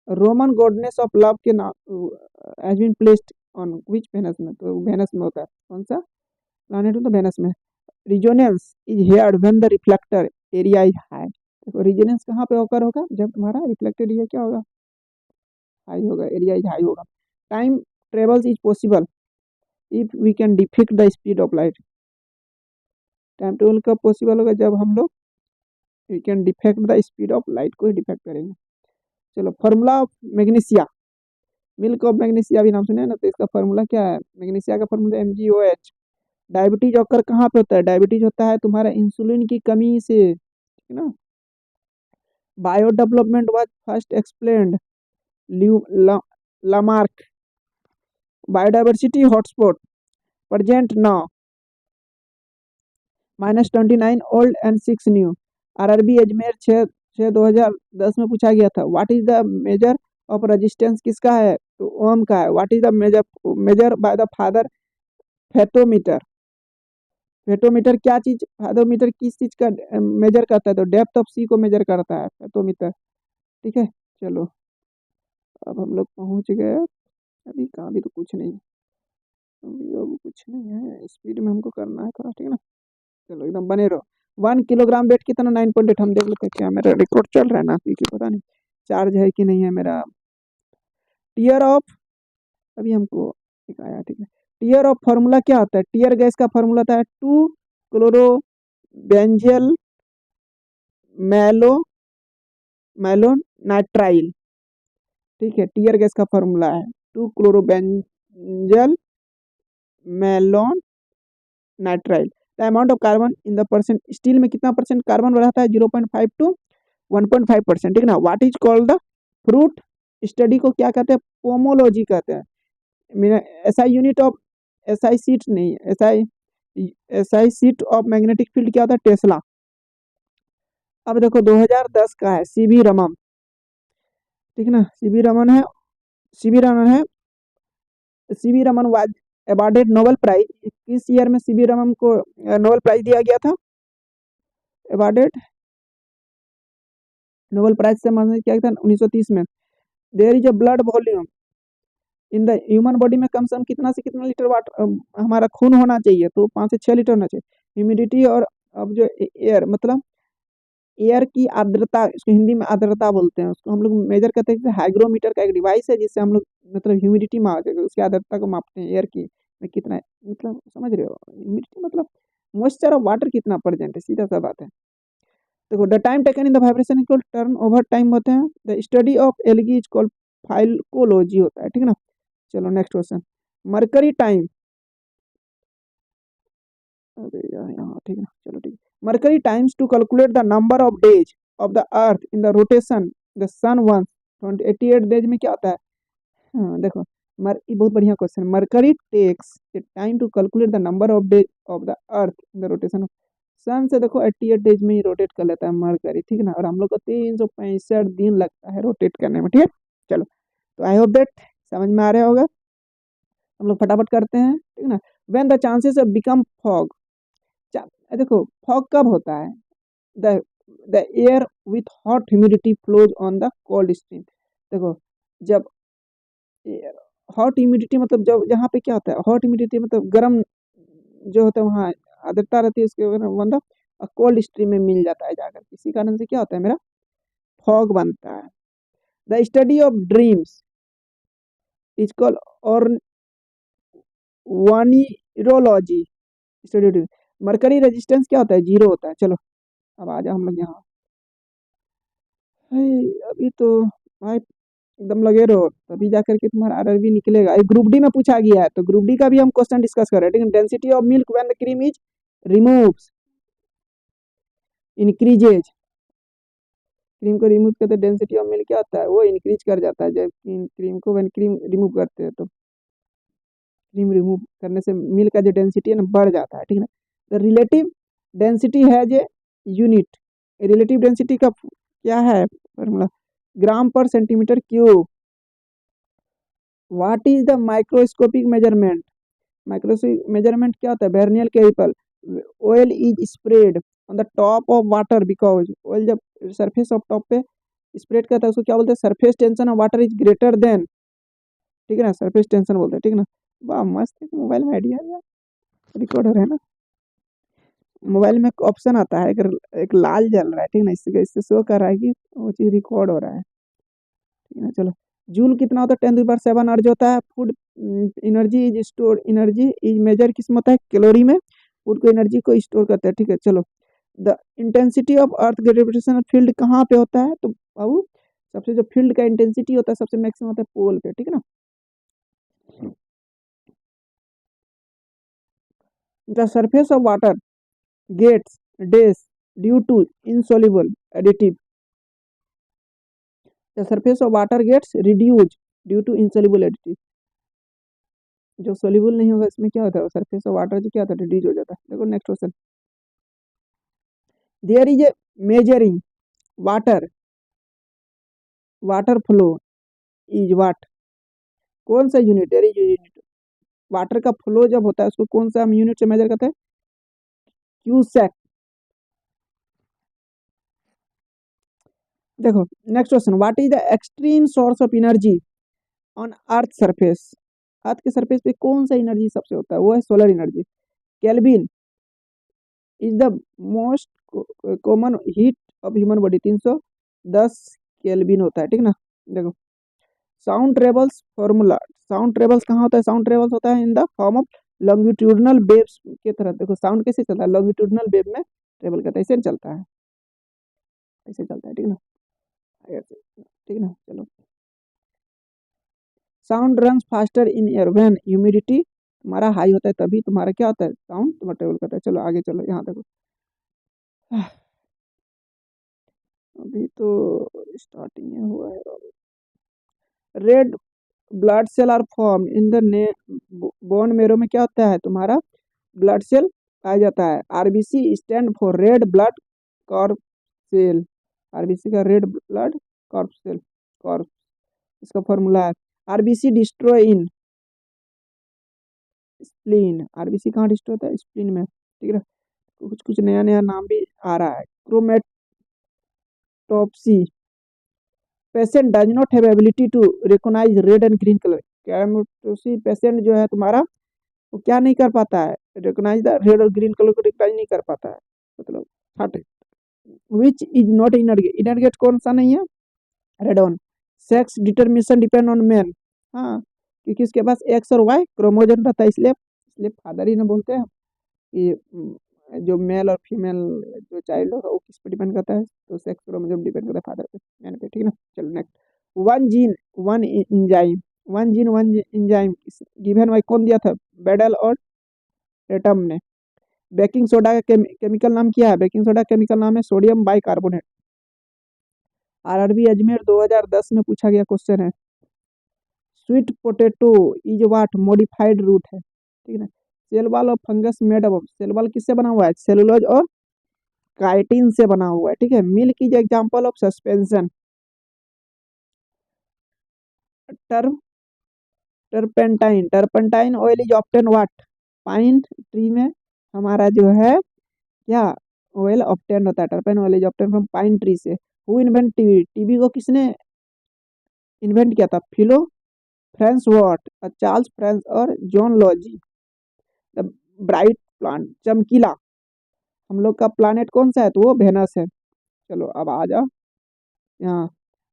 रोमन गॉडनेस ऑफ लव के नाम has been placed on which Venus में? तो वेनस में होता है। कौन सा प्लानेट हो? तो वेनस में। Resonance is heard when the reflector area is high. देखो, रिजोनेंस कहाँ पे ओकर होगा? जब तुम्हारा रिफ्लेक्टेड एरिया क्या होगा? हाई होगा, एरिया इज हाई होगा। Time travels is possible if we can defect the speed of light. Time travel कब पॉसिबल होगा? जब हम लोग we can defect the speed of light को ही डिफेक्ट करेंगे। चलो, formula of magnesia. Milk of magnesia भी नाम सुने हैं ना, तो इसका फार्मूला क्या है? मैग्नीशिया का फार्मूला MgOH। डायबिटीज ऑकर कहाँ पे होता है? डायबिटीज होता है तुम्हारा इंसुलिन की कमी से, ठीक है ना। Bio development was first explained Lamarck. Biodiversity hotspot present now -29 old and 6 new. RRB Ajmer 6/6/2010 में पूछा गया था। What is the major of resistance किसका है? तो ओम का है। What is the major by the father fathometer. Fathometer क्या चीज? फेटोमीटर किस चीज का मेजर करता है? तो डेप्थ ऑफ सी को मेजर करता है फेटोमीटर, ठीक है। चलो, अब हम लोग पहुंच गए। अभी कहाँ, अभी तो कुछ नहीं, अभी अब कुछ नहीं है, स्पीड में हमको करना है थोड़ा, ठीक है ना। चलो एकदम बने रहो। 1 किलोग्राम वेट कितना? 9.8। हम देख लेते हैं क्या मेरा रिकॉर्ड चल रहा है ना, क्योंकि पता नहीं चार्ज है कि नहीं है मेरा। टीयर ऑफ, अभी हमको दिखाया, ठीक है। टीयर ऑफ फार्मूला क्या होता है? टीयर गैस का फार्मूला होता है 2 क्लोरो बेंजेल मैलो मैलो नाइट्राइल, ठीक है। टीयर गैस का फार्मूला है 2 chloro benzyl मैलोन nitrile. The amount of carbon in the percent, steel में कितना परसेंट कार्बन रहता है, 0.5 टू 1.5%, ठीक ना। What is called the fruit study को क्या कहते हैं, पोमोलॉजी कहते हैं। SI unit of, SI seat नहीं, SI seat of magnetic field क्या होता है, टेस्ला। अब देखो 2010 का है, सीवी रमन, ठीक ना, सीवी रमन है, CV Raman was awarded Nobel prize, किस ईयर में सीवी रमन को नोबेल प्राइज दिया गया था, अवार्डेड नोबेल प्राइज से सम्मानित किया गया था 1930 में। There is a blood volume in the human body में कम से कम कितना से कितना लीटर वाटर हमारा खून होना चाहिए, तो 5 से 6 लीटर होना चाहिए। ह्यूमिडिटी, और अब जो एयर मतलब एयर की आर्द्रता, इसको हिंदी में आर्द्रता बोलते हैं, उसको हम लोग मेजर करते हैं, हाइग्रोमीटर का एक डिवाइस है जिससे हम लोग मतलब ह्यूमिडिटी उसकी आर्द्रता को मापते हैं, एयर की में कितना है, मतलब समझ रहे हो, ह्यूमिडिटी मतलब मॉइस्चर ऑफ वाटर कितना प्रेजेंट है, सीधा सा बात है। देखो the time taken in the vibration equal turn over time होते हैं, the study of algae is called phycology होता है, ठीक ना। चलो नेक्स्ट क्वेश्चन, मरकरी टाइम, अरे यार यहाँ ठीक है, चलो ठीक है। Mercury times to calculate the number of days of the earth in the rotation the sun one 88 days में क्या होता है, हाँ देखो, ये बहुत बढ़िया question. Mercury takes the time to calculate the number of days of the earth in the rotation, sun से देखो 88 डेज में ही रोटेट कर लेता है मरकरी, ठीक है ना, और हम लोग को 365 दिन लगता है रोटेट करने में, ठीक है। चलो, तो आई होप दैट समझ में आ रहा होगा, हम लोग फटाफट करते हैं, ठीक है ना। When the chances of become fog, देखो फॉग कब होता है, the the air with hot humidity flows on the cold stream, देखो जब हॉट ह्यूमिडिटी मतलब जब जहाँ पे क्या होता है, हॉट ह्यूमिडिटी मतलब गर्म जो होता है वहाँ आर्द्रता रहती है, उसके बंदा कोल्ड स्ट्रीम में मिल जाता है जाकर, इसी कारण से क्या होता है, मेरा फॉग बनता है। The study of dreams is called और वानिरोलॉजी स्टडी। मरकरी रेजिस्टेंस क्या होता है, 0 होता है। चलो अब आ जाओ हम लोग यहाँ, अभी तो भाई एकदम लगे रहो, तभी जाकर के तुम्हारा आरआरबी निकलेगा। ये ग्रुप डी में पूछा गया है, तो ग्रुप डी का भी हम क्वेश्चन डिस्कस कर रहे हैं, ठीक है। Density of milk when the cream is removes increases, cream को रिमूव करते डेंसिटी ऑफ मिल्क क्या होता है, वो इंक्रीज कर जाता है, जब क्रीम को व्हेन क्रीम रिमूव करते हैं, तो क्रीम रिमूव करने से मिल्क का जो डेंसिटी है ना बढ़ जाता है, ठीक है ना। The relative density has a unit, relative density का क्या है फॉर्मूला, ग्राम पर centimetre cube. What is the microscopic measurement, microscopic measurement क्या होता है, vernier calliper. Oil is spread on the top of water because, oil जब surface of top पे spread करता है उसको क्या बोलते हैं, surface tension of water is greater than, ठीक है ना, सरफेस टेंशन बोलते हैं, ठीक है ना। वाह मस्त, मोबाइल में आइडिया है, रिकॉर्ड हो रहा है ना, मोबाइल में एक ऑप्शन आता है, एक लाल जल रहा है, ठीक है ना, इससे शो कर रहा है कि वो चीज़ रिकॉर्ड हो रहा है, ठीक है ना। चलो, जूल कितना होता है, 10⁻⁷ अर्ज होता है। Food energy is store, energy is major किस में होता है, कैलोरी में, फूड को एनर्जी को स्टोर करता है, ठीक है। चलो, the intensity of earth gravitational field कहाँ पे होता है, तो बाबू सबसे जो फील्ड का इंटेंसिटी होता है सबसे मैक्सिमम होता है पोल पे, ठीक है ना। The surface of water gets डेस due to insoluble additive, the surface of water gets reduced due to insoluble additive, जो सोल्यूबल नहीं होगा इसमें क्या होता है, सरफेस ऑफ वाटर जो क्या होता है, रिड्यूस हो जाता है। देखो next question, there is a measuring water, water flow is what, कौन सा unit, there is unit, water का फ्लो जब होता है उसको कौन सा हम यूनिट से मेजर करते हैं, क्यूसेक। देखो next question, what is the extreme source of energy on earth surface, earth के सरफेस पे कौन सा एनर्जी सबसे होता है, वो है solar energy. Kelvin is the most common heat of human body, 310 kelvin होता है, ठीक ना। देखो sound travels formula, sound travels कहाँ होता है, साउंड ट्रेवल्स होता है in the form of longitudinal waves के तरह। देखो साउंड कैसे चलता है, लॉन्गिट्यूडनल वेव में ट्रेवल करता है, ऐसे चलता है, ऐसे चलता है, ठीक ना, ऐसे, ठीक ना। चलो, sound runs faster in air when humidity तुम्हारा हाई होता है तभी तुम्हारा क्या होता है, साउंड तुम्हारा ट्रेवल करता है। चलो आगे चलो, यहाँ देखो। अभी तो स्टार्टिंग में हुआ है। Red blood cell are form in the ने बोन मेरो में क्या होता है तुम्हारा, ब्लड सेल पाया जाता है। RBC stand for red blood corp cell. RBC का red blood corp cell, corp, इसका फॉर्मूला है। RBC destroy in spleen. RBC कहाँ डिस्ट्रॉय होता है, स्प्लीन में, ठीक है। कुछ कुछ नया नया नाम भी आ रहा है। Chromatopsy, patient does not have ability to recognise red and green colour. Chromatopsy patient जो है तुम्हारा, वो क्या नहीं कर पाता है, रिकॉग्नाइज द रेड और ग्रीन कलर को रिकॉग्नाइज नहीं कर पाता है, मतलब हट। विच इज नॉट इनरगेट, इनरगेट कौन सा नहीं है, red on. Sex determination depend on man, हाँ, क्योंकि इसके पास एक्स और वाई क्रोमोजोम रहता है, इसलिए इसलिए फादर ही ने बोलते हैं कि जो मेल और फीमेल जो चाइल्ड होगा वो किस पे डिपेंड करता है, तो सेक्स क्रोमोसोम डिपेंड करता है फादर पे, मैन पे, ठीक है ना। चलो next. One gene one enzyme, one gene one enzyme given by कौन दिया था, बेडल और टेटम ने। बेकिंग सोडा का केमिकल नाम क्या है, बेकिंग सोडा केमिकल नाम है सोडियम बाइकार्बोनेट। आरआरबी अजमेर 2010 में पूछा गया क्वेश्चन है। Sweet potato is what, modified root है, ठीक है ना। Cell wall of fungus made of, cell wall किससे बना हुआ है, सेलुलोज और काइटिन से बना हुआ है, ठीक है। Milk is example of suspension. Tur turpentine, turpentine oil is obtain what, pine tree में हमारा जो है क्या ऑयल ऑब्टेन होता है, turpentine oil is obtain from pine tree से। हु इन्वेंट टीवी, टीवी को किसने इन्वेंट किया था, फिलो फ्रेंस वॉट, चार्ल्स फ्रेंस और John logy. The bright plant, चमकीला हम लोग का प्लानेट कौन सा है, तो वो वेनस है। चलो अब आ जाओ यहाँ।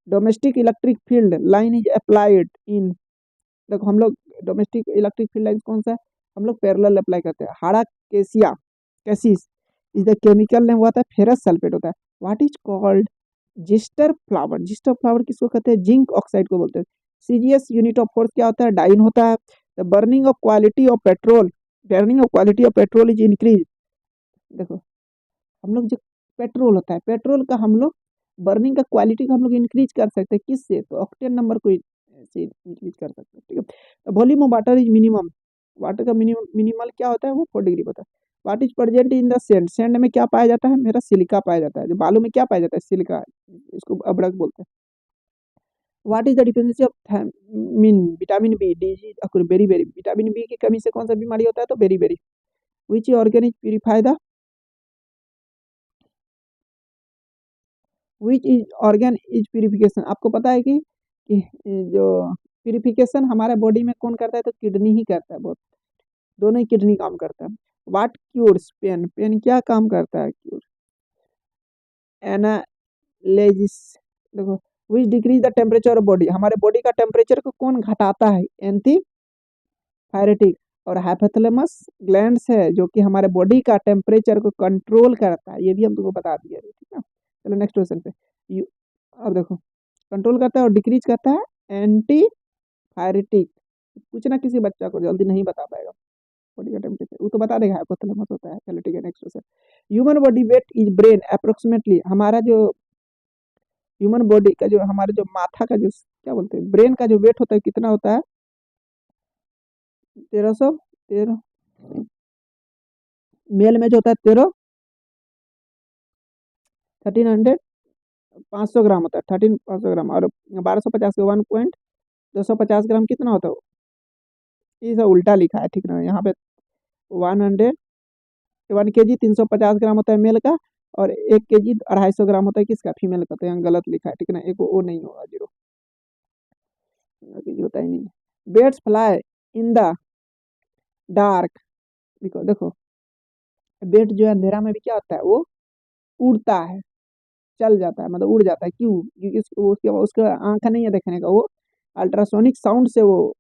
Domestic electric field line is applied in, देखो हम लोग डोमेस्टिक इलेक्ट्रिक फील्ड लाइन कौन सा है, हम लोग पैरेलल अप्लाई करते हैं। हाड़ा केसिया, कैसिस इज द केमिकल नेम, हुआ था फेरस सल्फेट होता है। What is called jester flower, jester flower किसको कहते हैं, जिंक ऑक्साइड को बोलते हैं। सीजीएस यूनिट ऑफ फोर्स क्या होता है, डाइन होता है। The burning of quality of petrol, burning of quality of petrol is increase, देखो हम लोग जो पेट्रोल होता है, पेट्रोल का हम लोग बर्निंग का क्वालिटी को हम लोग इंक्रीज कर सकते हैं, किससे, तो ऑक्टेन नंबर को से इंक्रीज कर सकते हैं, ठीक है। तो volume of water is minimum, water का मिनिमल क्या होता है, वो 4 डिग्री होता है। What is present in the send, send में क्या पाया जाता है, मेरा सिलिका पाया जाता है। जो बालू में क्या पाया जाता है, सिलिका, इसको अब्रक बोलते हैं। What is the deficiency of thiamine, vitamin B, the beriberi, vitamin B की कमी से कौन सा बीमारी होता है, तो beriberi. Which organic purify the, which is organ is purification, आपको पता है कि जो प्यूरिफिकेशन हमारे बॉडी में कौन करता है, तो किडनी ही करता है, बहुत, दोनों ही किडनी काम करता है। वाट क्यूर्स पेन, पेन क्या काम करता है, क्यूर एनालिसिस, देखो। Which decrease the temperature of body, हमारे बॉडी का टेम्परेचर को कौन घटाता है, एंथीफायरेटिक। और हाइपोथैलेमस ग्लैंड्स है जो कि हमारे बॉडी का टेम्परेचर को कंट्रोल करता है, ये भी हम तुमको बता दिए, ठीक है। चलो नेक्स्ट क्वेश्चन पे। यू, अब देखो, कंट्रोल करता है और डिक्रीज करता है एंटी थायरेटिक। कुछ ना किसी बच्चा को जल्दी नहीं बता पाएगा, बॉडी का टेम्परेचर वो तो बता देगा, हाइपोथैलेमस होता है। चलो ठीक है next question. Human body weight is brain approximately, हमारा जो ह्यूमन बॉडी का जो हमारे जो माथा का जो क्या बोलते हैं, ब्रेन का जो वेट होता है कितना होता है, 1313, मेल में जो होता है 1300, 500 ग्राम होता है, 13 500 ग्राम, और 1250 के 1.250 ग्राम कितना होता है, ये सब उल्टा लिखा है, ठीक ना। यहाँ पे 100, 1 kg 350 ग्राम होता है मेल का, और 1 kg 250 ग्राम होता है किसका, फीमेल का, तो यहाँ गलत लिखा है, ठीक है ना, एक वो नहीं होगा, जीरो, केजी होता ही नहीं। Beds fly in the dark, देखो बेड जो है अंधेरा में भी क्या होता है, वो उड़ता है, चल जाता है, मतलब उड़ जाता है, क्यों, क्योंकि उसके उसका आंख नहीं है देखने का, वो अल्ट्रासोनिक साउंड से वो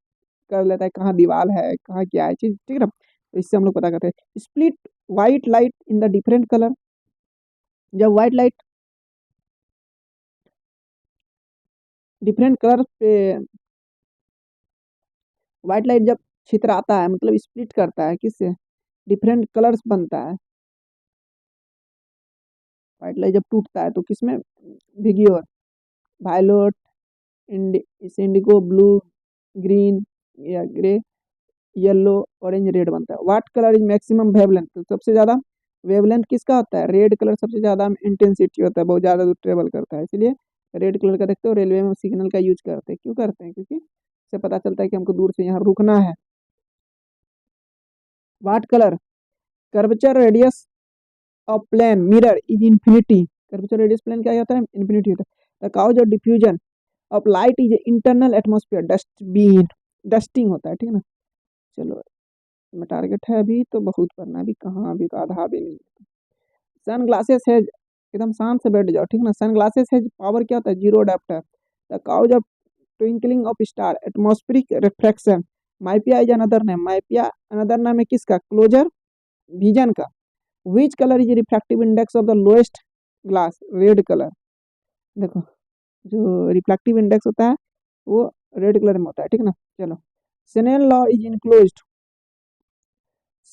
कर लेता है कहाँ दीवार है, कहाँ क्या है चीज, ठीक है ना। तो इससे हम लोग पता करते हैं। Split white light in the different colour, जब व्हाइट लाइट डिफरेंट कलर पे, व्हाइट लाइट जब छितराता है, मतलब स्प्लिट करता है, किससे? डिफरेंट कलर्स बनता है। व्हाइट लाइट जब टूटता है तो किसमें? विगियोर, वायलेट, इंडिगो, ब्लू, ग्रीन या ग्रे, येलो, ऑरेंज, रेड बनता है। What colour is maximum wavelength? तो सबसे ज़्यादा वेवलेंथ किसका होता है? रेड कलर सबसे ज़्यादा इंटेंसिटी होता है, बहुत ज़्यादा दूर ट्रेवल करता है, इसलिए रेड कलर का देखते हो रेलवे में सिग्नल का यूज करते हैं। क्यों करते हैं? क्योंकि इससे पता चलता है कि हमको दूर से यहाँ रुकना है। What colour curvature radius of plane mirror is infinity? Curvature radius plane क्या होता है? इन्फिनिटी होता है। The cause of diffusion of light is internal atmosphere dustbin, dusting होता है, ठीक है ना। चलो, मैं टारगेट है अभी तो बहुत पढ़ना, अभी कहाँ, अभी तो आधा भी नहीं। सन ग्लासेस है, एकदम शांत से बैठ जाओ, ठीक ना। सन ग्लासेस है पावर क्या होता है? Zero adapter. The cause of twinkling of star atmospheric refraction. Myopia is another name, myopia another नाम है किसका? क्लोजर विजन का। Which colour is refractive index of the lowest glass? Red colour. देखो, जो रिफ्रैक्टिव इंडेक्स होता है वो red colour में होता है, ठीक ना। चलो, Snell law is enclosed.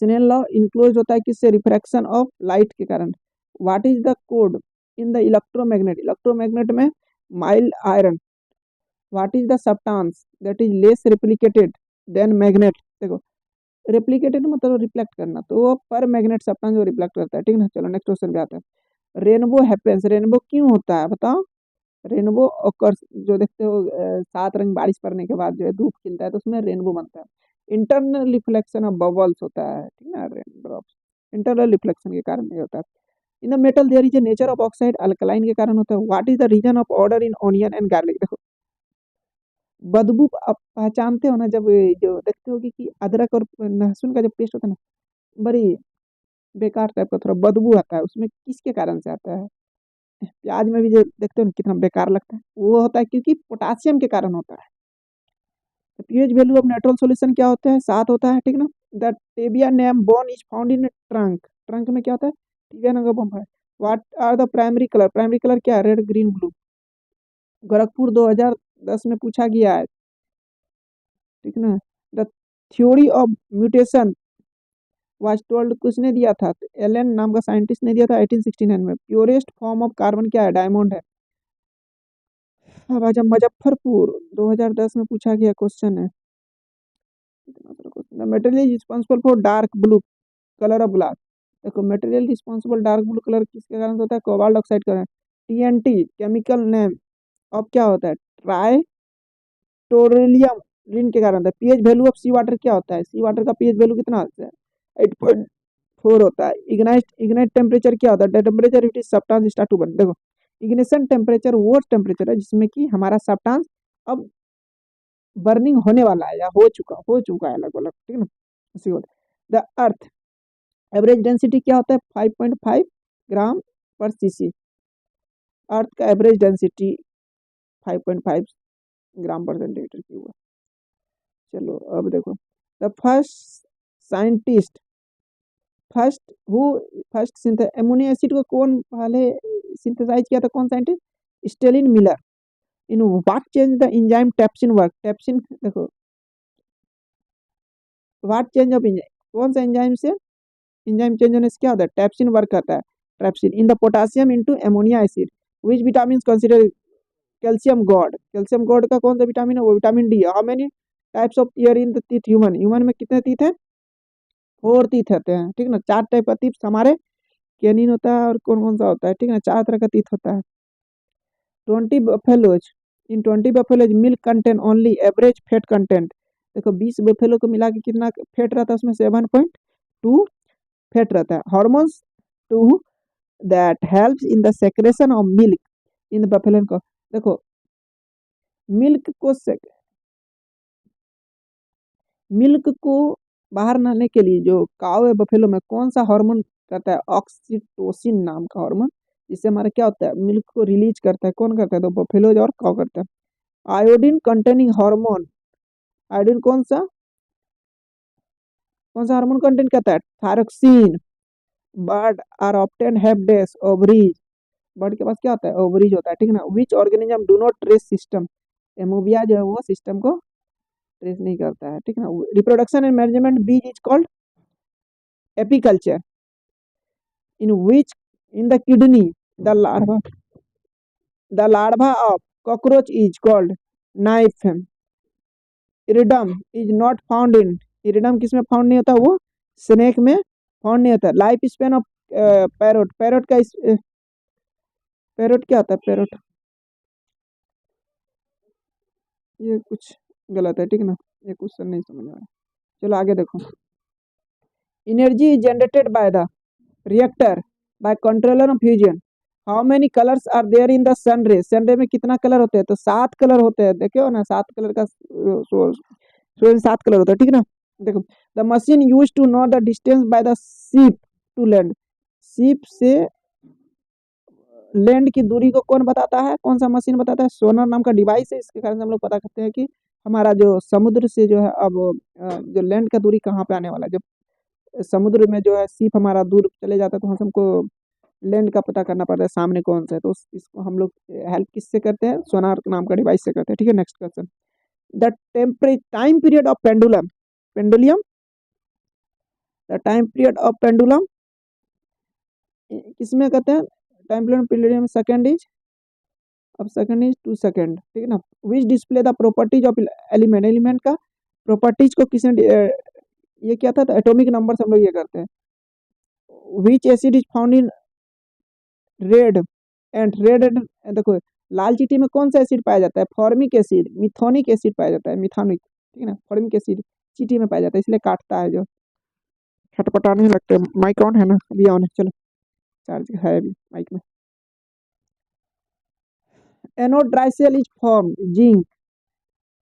Snell law enclose होता है किससे? रिफ्रैक्शन ऑफ लाइट के कारण। What is the code in the electromagnet? Electromagnet में mild iron. What is the substance that is less replicated than magnet? देखो, रेप्लिकेटेड मतलब reflect करना, तो वो पर मैग्नेट सब्सटेंस जो रिफ्लेक्ट करता है, ठीक ना। चलो नेक्स्ट क्वेश्चन पे आते हैं। रेनबो हैपेंस, रेनबो क्यों होता है बताओ? रेनबो ऑकर्स, जो देखते हो 7 रंग बारिश पड़ने के बाद जो है धूप खिलता है तो उसमें रेनबो बनता है। इंटरनल रिफ्लेक्शन ऑफ बबल्स होता है, ठीक ना, रेन ड्रॉप्स। इंटरनल रिफ्लेक्शन के कारण ये होता है। In the metal there is a nature of oxide, alkaline के कारण होता है। What is the reason of order in onion and garlic? देखो, बदबू आप पहचानते हो ना, जब ये जो देखते हो कि अदरक और लहसुन का जब पेस्ट होता है ना, बड़ी बेकार टाइप का थोड़ा बदबू आता है, उसमें किसके कारण से आता है? प्याज में भी जो देखते हो ना कितना बेकार लगता है, वो होता है क्योंकि पोटासियम के कारण होता है। तो pH value of natural solution क्या होता है? 7 होता है, ठीक ना। The tibia name bone is found in trunk, trunk में क्या होता है? टिबिया नाम का बोन है। What are the primary colour? Primary colour क्या है? Red, green, blue. गोरखपुर 2010 में पूछा गया है, ठीक ना। The theory of mutation was told किसने दिया था? तो एलन नाम का साइंटिस्ट ने दिया था 1869 में। प्योरेस्ट फॉर्म ऑफ कार्बन क्या है? डायमंड है। अब आजा मुजफ्फरपुर 2010 में पूछा गया क्वेश्चन है। The material is responsible for dark blue colour of glass. देखो, material responsible dark blue colour किसके कारण से होता है? कोबाल्ट ऑक्साइड का। टीएनटी केमिकल नेम ऑफ क्या होता है? ट्राई टोरिलियम रिन के कारण होता है। PH value of sea water क्या होता है? सी वाटर का पीएच वैल्यू कितना होता है? 8.4 होता है। इग्नाइट टेम्परेचर क्या होता है? Temperature it is substance start to burn. देखो, इग्निशन टेम्परेचर वो टेम्परेचर है जिसमें कि हमारा सब्सटेंस अब बर्निंग होने वाला है या हो चुका है लगभग, ठीक ना। इसी को द अर्थ एवरेज डेंसिटी क्या होता है? 5.5 ग्राम पर सीसी। अर्थ का एवरेज डेंसिटी 5.5 ग्राम पर सेंटीमीटर क्यूब है। चलो, अब देखो, the scientist first who first ammonia acid को कौन पहले सिंथेसाइज किया था? कौन scientist? Stalin Miller. In what change the enzyme trypsin work? Trypsin, देखो, व्हाट चेंज ऑफ एंजाइम, कौन सा एंजाइम से एंजाइम चेंज होने से क्या होता है? ट्रिप्सिन वर्क करता है। Trypsin in the potassium into ammonia acid which vitamin consider calcium God? Calcium God का कौन सा विटामिन है? वो vitamin D. How many types of year in the teeth? Human, human में कितने टीथ है? 4 टीथ होते हैं, ठीक ना। 4 टाइप का टीथ हमारे कैनिन होता है, और कौन कौन सा होता है, ठीक ना। 4 तरह का टीथ होता है। 20 बफेलोज, इन 20 buffaloes milk content only average fat content. देखो, 20 बफेलो को मिला के कितना फैट रहता है? उसमें 7.2 फैट रहता है। Hormones to that helps in the secretion of milk in the buffalo को। देखो, मिल्क को मिल्क को बाहर लाने के लिए जो काव है बफेलो में, कौन सा हार्मोन करता है? ऑक्सीटोसिन नाम का हार्मोन, जिससे हमारा क्या होता है? मिल्क को रिलीज करता है। कौन करता है? तो बफेलोज और काव करता है। आयोडीन कंटेनिंग हार्मोन, आयोडीन कौन सा हार्मोन कंटेंट करता है? Thyroxine. Bird are often have dash ovaries, bird के पास क्या होता है? ओवरीज होता है, ठीक ना। Which organism do not trace system? एमोबिया जो है वो सिस्टम को ट्रेस नहीं करता है, ठीक है ना। Reproduction and management bees is called apiculture, in which in the kidney the larva of cockroach is called nymph. Iridium is not found in, iridium किसमें फाउंड नहीं होता, वो स्नेक में फाउंड नहीं होता। Life span of parrot, parrot क्या होता है, पैरोट ये कुछ गलत है, ठीक है ना, ये क्वेश्चन नहीं समझ में आया। चलो आगे देखो। Energy is generated by the reactor by controller of fusion. How many colours are there in the sun ray, sun रे में कितना कलर होते हैं, तो 7 कलर होते हैं, देखो ना 7 कलर का सूरज 7 कलर होता है, ठीक है ना। देखो, the machine use to know the distance by the ship to land, ship से लैंड की दूरी को कौन बताता है, कौन सा मशीन बताता है, सोनार नाम का डिवाइस है। इसके कारण से हम लोग पता करते हैं कि हमारा जो समुद्र से जो है अब जो लैंड का दूरी कहाँ पे आने वाला है। जब समुद्र में जो है शिप हमारा दूर चले जाता है तो वहाँ से हमको लैंड का पता करना पड़ता है सामने कौन सा है, तो इसको हम लोग हेल्प किससे करते हैं, सोनार नाम का डिवाइस से करते हैं, ठीक है। Next question, the time period of pendulum, pendulum, the time period of pendulum किसमें कहते हैं, टाइम पीरियड में सेकंड इज, अब सेकंड इज 2 सेकंड, ठीक है ना। Which display the properties of element, element का प्रॉपर्टीज को किसने ये क्या था, तो एटॉमिक नंबर से हम लोग ये करते हैं। विच acid is found in red and देखो लाल चीटी में कौन सा एसिड पाया जाता है, फॉर्मिक एसिड, मिथोनिक एसिड पाया जाता है, मिथानिक, ठीक है ना। फॉर्मिक एसिड चीटी में पाया जाता है, इसलिए काटता है, जो छटपटाने लगते हैं। माइक ऑन है ना, अभी ऑन है, चलो चार्ज है अभी माइक में। Anode dry cell is form zinc,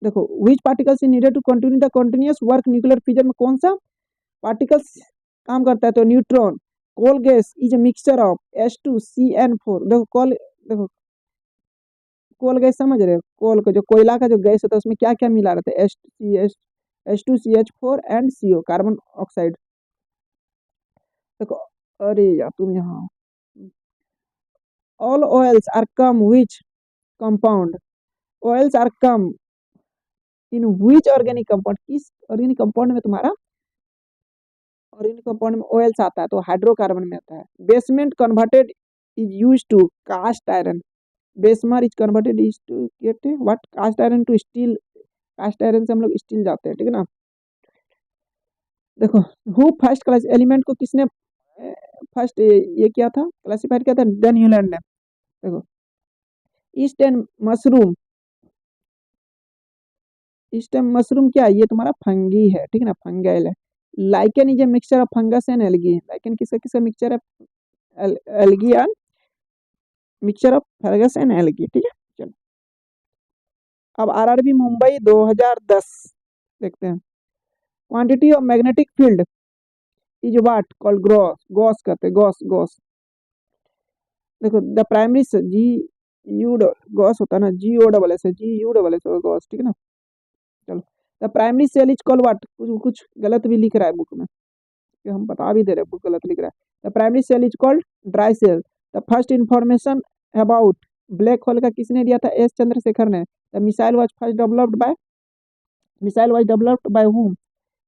देखो which particles is needed to continue the continuous work, nuclear fission में कौन सा पार्टिकल्स काम करता है, तो neutron. Coal gas is a mixture of H2CN4, देखो कोल, देखो कोल गैस समझ रहे हो, कोल का जो कोयला का जो गैस होता है उसमें क्या क्या मिला रहता है, H2CH4 and CO, carbon oxide. देखो अरे यार तुम यहाँ, all oils are come which compound, oils are come in which organic compound, किस ऑर्गेनिक कंपाउंड में तुम्हारा ऑर्गेनिक कंपाउंड में ऑयल्स आता है, तो हाइड्रोकार्बन में आता है। Bessemer converted is use to cast iron, Bessemer is converted is to get what, cast iron to steel, cast iron से हम लोग स्टील जाते हैं, ठीक है ना। देखो हु फर्स्ट क्लास एलिमेंट को किसने फर्स्ट ये किया था, क्लासिफाइड किया था, डन ह्यूलैंड ने। देखो east and mushroom, east and mushroom क्या है, ये तुम्हारा फंगी है, ठीक है ना, फंगैल है। Lichen is a mixture of fungus and algae, lichen किसका किसका मिक्सचर है, algae and mixture of fungus and algae, ठीक है। चलो अब आरआरबी मुंबई 2010 देखते हैं। Quantity of magnetic field is what called gross, gauss कहते हैं, गॉस गॉस। देखो the primary G U gauss होता है ना, GOSS, GUSS गॉस, ठीक है ना। चलो the primary cell is called what, कुछ गलत भी लिख रहा है बुक में, कि हम बता भी दे रहे हैं बुक गलत लिख रहा है। The primary cell is called dry cell. The first information about black hole का किसने दिया था, S चंद्रशेखर ने। The missile was first developed by, missile was developed by whom,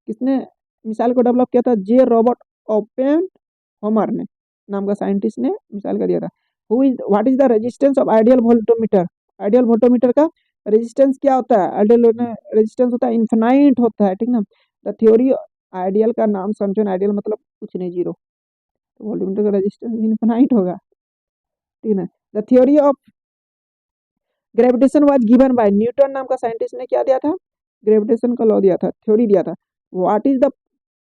किसने मिसाइल को डेवलप किया था, J रॉबर्ट ओपेन होमर ने नाम का साइंटिस्ट ने मिसाइल का दिया था। Who is what is the resistance of ideal voltmeter, ideal voltmeter का रेजिस्टेंस क्या होता है, आइडियल रेजिस्टेंस होता है इन्फिनाइट होता है, ठीक ना। द थ्योरी, आइडियल का नाम समझो ना, आइडियल मतलब कुछ नहीं, जीरो, तो वोल्टमीटर का रेजिस्टेंस इन्फिनाइट होगा, ठीक है। The theory of gravitation was given by Newton नाम का साइंटिस्ट ने क्या दिया था, ग्रेविटेशन का लॉ दिया था, थ्योरी दिया था। What is the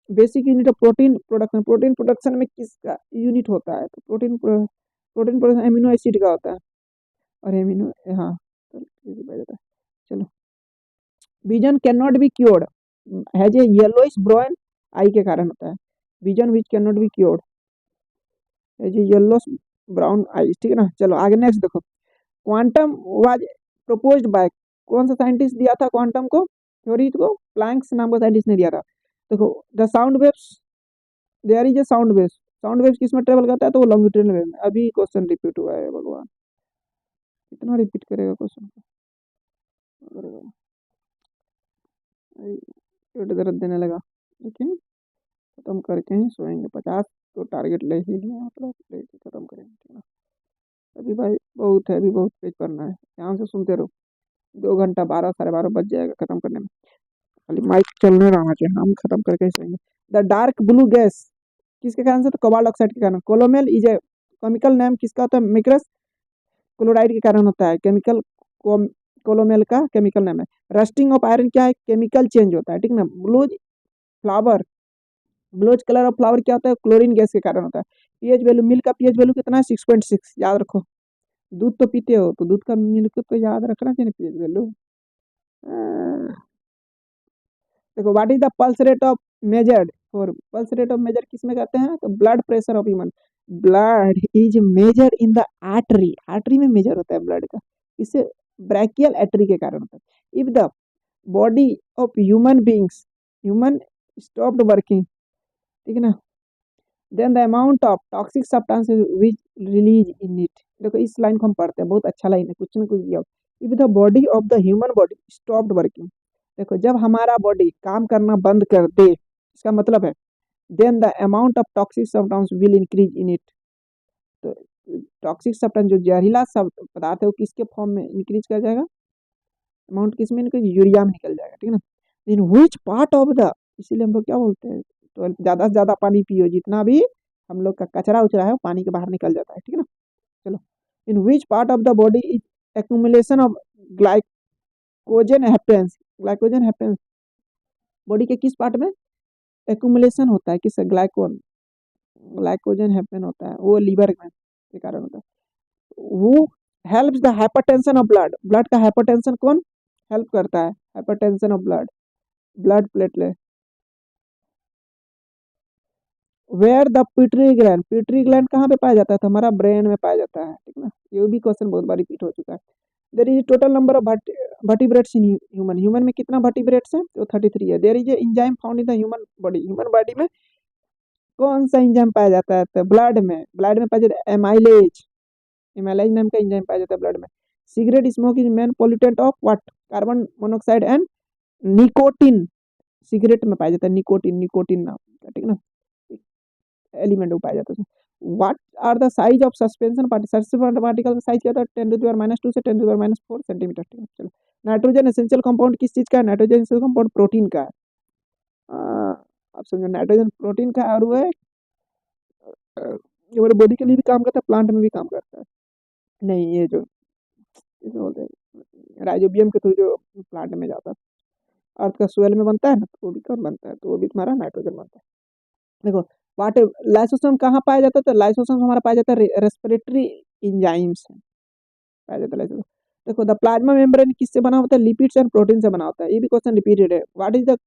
basic unit of protein production, protein production में किसका यूनिट होता है, तो प्रोटीन प्रोडक्शन एमिनो एसिड का होता है, और एमिनो, हाँ चलो। Vision can not be cured, has a yellowish brown eye के कारण होता है, vision which can not be cured has a yellowish brown eye, ठीक है ना। चलो आगे नेक्स्ट देखो। क्वांटम वाज प्रपोज्ड बाय, कौन सा साइंटिस्ट दिया था क्वांटम को, थ्योरी को, प्लैंक्स नाम का साइंटिस्ट ने दिया था। देखो the sound waves, there is a sound waves, sound waves किस में ट्रेवल करता है, तो वो लॉन्गिट्यूडिनल वेव में। अभी क्वेश्चन रिपीट हुआ है, भगवान कितना रिपीट करेगा क्वेश्चन को, पेट दर्द देने लगा, लेकिन खत्म करके ही सोएंगे। 50 तो टारगेट ले ही लिया, मतलब लेके खत्म करेंगे, ठीक ना। अभी भाई बहुत है, अभी बहुत पेज पढ़ना है, ध्यान से सुनते रहो। 2 घंटा, 12 साढ़े 12 बज जाएगा खत्म करने में। खाली माइक चलने रहना चाहिए, हम खत्म करके ही सोएंगे। द डार्क ब्लू गैस किसके कारण से? तो कोबाल्ट ऑक्साइड के कारण। कोलोमेल इज ए केमिकल नेम किसका होता है? मिक्रस क्लोराइड के कारण होता है। केमिकल कोलोमेल का केमिकल नेम है। रस्टिंग ऑफ आयरन क्या है? केमिकल चेंज होता है, ठीक ना। Blues flower, blues colour of flower क्या होता है? क्लोरीन गैस के कारण होता है। पीएच वैल्यू, मिल्क का पीएच वैल्यू कितना है? 6.6, याद रखो। दूध तो पीते हो तो दूध का मिल्क तो याद रखना चाहिए पीएच वैल्यू। देखो, what is the pulse rate of measured for? Pulse rate of measure किस में करते हैं? तो blood pressure of human. Blood is measure in the artery, artery में मेजर होता है ब्लड का। इससे ब्रैकियल आर्टरी के कारण होता है। If the body of human beings, human stopped working, ठीक है ना, then the amount of toxic substances which release in it. देखो इस लाइन को हम पढ़ते हैं, बहुत अच्छा लाइन है, कुछ ना कुछ दिया। If the body of the human body stopped working, देखो जब हमारा बॉडी काम करना बंद कर दे, इसका मतलब है then the amount of toxic substance will increase in it. तो टॉक्सिक सब्सटेंस जो जहरीला सब पदार्थ है वो किसके फॉर्म में इंक्रीज कर जाएगा? अमाउंट किस में? यूरिया में निकल जाएगा, ठीक है ना। इन विच पार्ट ऑफ द, इसीलिए हम लोग क्या बोलते हैं, तो ज़्यादा से ज़्यादा पानी पियो, जितना भी हम लोग का कचरा उचरा है वो पानी के बाहर निकल जाता है, ठीक है ना। चलो, in which part of the body is accumulation of glycogen happens? Glycogen happens body के किस पार्ट में एक्यूमुलेशन होता है? किस? ग्लाइकोजन हैपन होता है वो लीवर में के कारण होता है। वो helps the hypertension of blood, blood का हाइपरटेंशन कौन हेल्प करता है? Hypertension of blood, blood platelet. Where the pituitary gland, pituitary gland कहाँ पे पाया जाता है? तो हमारा ब्रेन में पाया जाता है, ठीक ना। ये भी क्वेश्चन बहुत बार रिपीट हो चुका है। There is total number of vertebrates in human, human में कितना वर्टिब्रेट्स है? तो 33 है। There is a enzyme found in the human body, human body में कौन सा एंजाइम पाया जाता है? तो ब्लड में, ब्लड में पाया जाता है एमाइलेज, एमाइलेज नाम का एंजाइम पाया जाता है ब्लड में। Cigarette smoke is main pollutant of what? Carbon monoxide and nicotine, cigarette में पाया जाता है निकोटिन, निकोटिन नाम का, ठीक ना, एलिमेंट वो पाया जाता है। What are the size of suspension particle, suspension particle का साइज क्या होता है? 10⁻² से 10⁻⁴ सेंटीमीटर, ठीक है। चलो, नाइट्रोजन एसेंशियल कंपाउंड किस चीज का है? नाइट्रोजन एसेंशियल कंपाउंड प्रोटीन का है। आप समझो, नाइट्रोजन प्रोटीन का है और वो है ये हमारे बॉडी के लिए भी काम करता है, प्लांट में भी काम करता है। नहीं, ये जो इसे बोलते हैं राइजोबियम के थ्रू जो प्लांट में जाता है, अर्थ का सोयल में बनता है ना, तो वो भी कौन बनता है? तो वो भी तुम्हारा नाइट्रोजन बनता है। देखो, वाट लाइसोसोम कहाँ पाया जाता है? तो लाइसोसोम हमारा पाया जाता है रेस्पिरेटरी इंजाइम्स पाया जाता है लाइसोसोम। देखो, द प्लाज्मा मेम्ब्रेन किससे बना होता है? लिपिड्स एंड प्रोटीन से बना होता है। ये भी क्वेश्चन रिपीटेड है। व्हाट इज द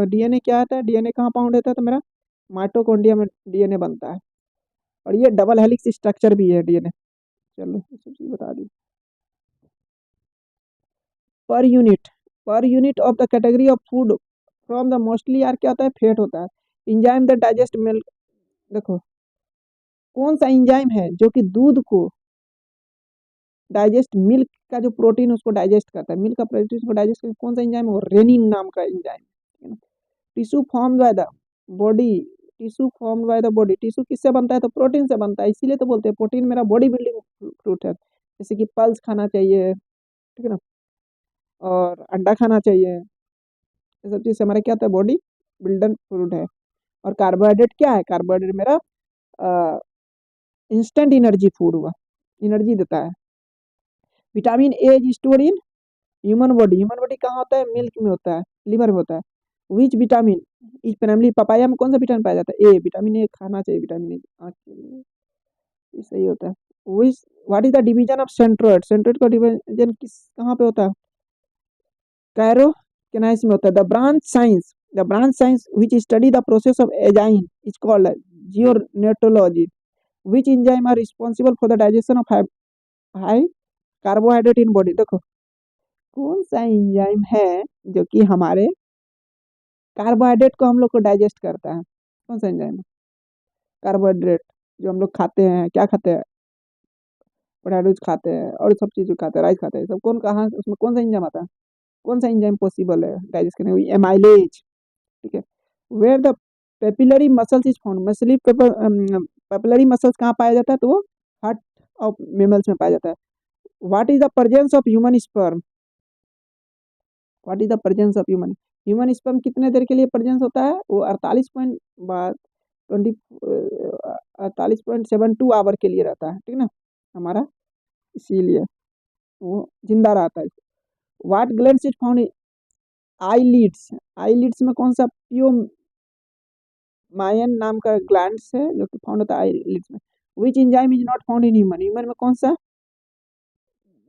डीएनए क्या होता है? डीएनए कहाँ फाउंड होता है? तो मेरा माइटोकॉन्ड्रिया में डीएनए बनता है, और ये डबल हेलिक्स स्ट्रक्चर भी है डीएनए। चलो, ये सब चीज बता दी। Per unit, per unit of the category of food from the mostly यार क्या होता है? फैट होता है। इंजाइम द डाइजेस्ट मिल्क, देखो कौन सा इंजाइम है जो कि दूध को डाइजेस्ट, मिल्क का जो प्रोटीन उसको डाइजेस्ट करता है, मिल्क का प्रोटीन को डाइजेस्ट करता है, कौन सा इंजाइम है? वो रेनिन नाम का इंजाइम, है ना। Tissue form by the body, tissue form by the body, tissue किससे बनता है? तो प्रोटीन से बनता है, इसीलिए तो बोलते हैं प्रोटीन मेरा बॉडी बिल्डिंग फ्रूट है। जैसे कि पल्स खाना चाहिए, ठीक है ना, और अंडा खाना चाहिए, ये सब चीज़ से हमारा क्या होता है? बॉडी बिल्डर फ्रूट है। और कार्बोहाइड्रेट क्या है? कार्बोहाइड्रेट मेरा इंस्टेंट एनर्जी फूड हुआ, एनर्जी देता है। Vitamin A is store in human body, human body कहाँ होता है? मिल्क में होता है, लिवर में होता है। विच विटामिन इज प्राइमरी, पपाया में कौन सा विटामिन पाया जाता है? ए विटामिन, ए खाना चाहिए, विटामिन ए आँख के लिए, ये सही होता है। Which what is the division of centroid, centroid का डिवीजन किस कहाँ पे होता है? कैरोकेनाइस में होता है। The branch science which study the process of ageing is called gerontology. Which enzyme are responsible for the digestion of high carbohydrate in body, देखो कौन सा एंजाइम है जो कि हमारे कार्बोहाइड्रेट को हम लोग को डाइजेस्ट करता है? कौन सा एंजाइम है? कार्बोहाइड्रेट जो हम लोग खाते हैं, क्या खाते हैं? पोटैटोज खाते हैं और सब चीज़ खाते हैं, राइस खाते हैं, सब कौन कहाँ उसमें कौन सा एंजाइम आता है? कौन सा एंजाइम पॉसिबल है डाइजेस्ट करने में? एमाइलेज, ठीक है। Where the papillary muscles is found, muscle papillary muscles कहाँ पाया जाता है? तो वो हार्ट ऑफ मेमल्स में पाया जाता है। What is the presence of human sperm? What is the presence of human human sperm कितने देर के लिए प्रेजेंस होता है? वो 48.72 आवर के लिए रहता है, ठीक ना हमारा, इसीलिए वो जिंदा रहता है। What glands is found in eyelids? Eyelids में कौन सा पियो मायन नाम का ग्लैंड्स है जो कि फाउंड होता है आईलिड्स में। Which enzyme is not found in human? Human में कौन सा?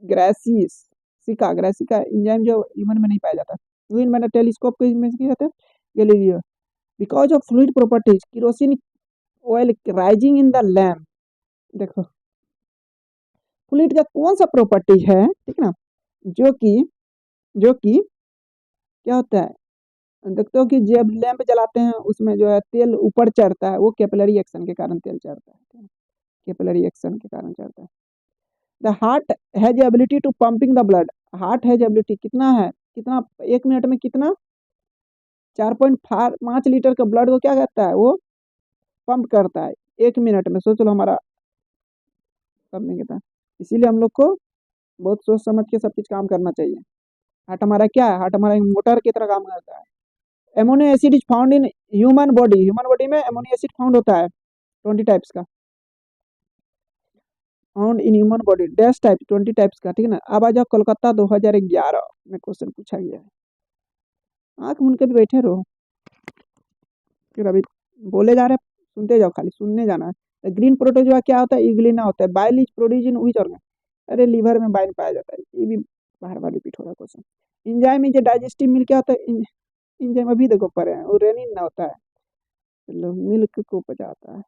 ग्रेसिका, ग्रेसिका एंजाइम जो ह्यूमन में नहीं पाया जाता। विन मैंने टेलीस्कोप के में क्या कहते हैं? Galileo. Because of fluid properties kerosene oil rising in the lamp. देखो फ्लूइड का कौन सा प्रॉपर्टी है, ठीक ना, जो कि क्या होता है, देखते हो कि जब लैंप जलाते हैं उसमें जो है तेल ऊपर चढ़ता है, वो कैपिलरी एक्शन के कारण तेल चढ़ता है, कैपिलरी एक्शन के कारण चढ़ता है। The heart has ability to pumping the blood. Heart has ability कितना है, कितना 1 मिनट में कितना 4.5 लीटर का ब्लड को क्या करता है? वो पंप करता है 1 मिनट में। सोच लो हमारा पंप नहीं करता, इसीलिए हम लोग को बहुत सोच समझ के सब चीज काम करना चाहिए। हार्ट हमारा क्या है? हार्ट हमारा मोटर की तरह काम करता है। Amino acid is found in human body. Human body में एमोनियो एसिड फाउंड होता है 20 टाइप्स का, found in human body dash type 20 types का, ठीक है ना। अब आ जाओ कोलकाता 2011 में क्वेश्चन पूछा गया है। आंख मूंद के भी बैठे रहो, फिर अभी बोले जा रहे सुनते जाओ, खाली सुनने जाना है। ग्रीन प्रोटोजोआ क्या होता है? इग्लिना होता है। Bile is produce in which organ? अरे लीवर में बाइल पाया जाता है। ये भी बार बार रिपीट हो रहा है question. Enzyme is digestive milk क्या होता है? एंजाइम अभी देखो पढ़े हैं, वो रेनिन ना होता है, चलो मिल्क को पचाता है।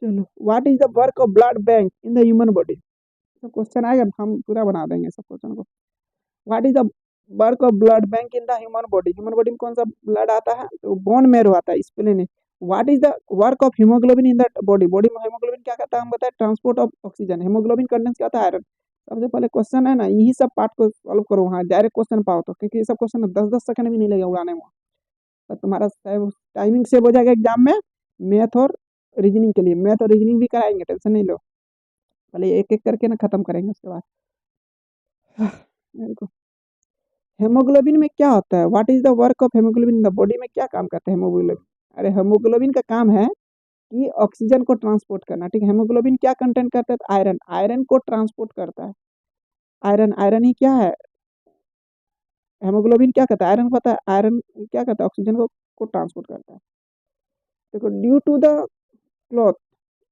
चलो what is the work of blood bank in the human body? तो क्वेश्चन आएगा, हम पूरा बना देंगे सब क्वेश्चन को। What is the work of blood bank in the human body? Human body में कौन सा ब्लड आता है? तो बोन मैरो आता है, spleen. What is the work of haemoglobin in the body? Body में हीमोग्लोबिन क्या करता है? हम बताए transport of oxygen. Haemoglobin contents क्या होता है? आयरन। सबसे पहले क्वेश्चन है ना, यही सब पार्ट को सॉल्व करो, हाँ डायरेक्ट क्वेश्चन पाओ तो, क्योंकि ये सब क्वेश्चन 10-10 सेकंड भी नहीं लगेगा उड़ाने में, तो तुम्हारा टाइमिंग सेव हो जाएगा एग्जाम में। मैथ और रीजनिंग के लिए, मैथ और रीजनिंग भी कराएंगे, टेंशन नहीं लो, पहले एक एक करके ना खत्म करेंगे उसके बाद। मेरे को हेमोग्लोबिन में क्या होता है? What is the work of haemoglobin in the body में क्या काम करता है हेमोग्लोबिन? अरे हेमोग्लोबिन का काम है कि ऑक्सीजन को ट्रांसपोर्ट करना, ठीक है। हेमोग्लोबिन क्या कंटेंट करता है? आयरन, आयरन को ट्रांसपोर्ट करता है। आयरन, आयरन ही क्या है? हेमोग्लोबिन क्या करता है? आयरन को पता है, आयरन क्या करता है? ऑक्सीजन को ट्रांसपोर्ट करता है। देखो due to the cloth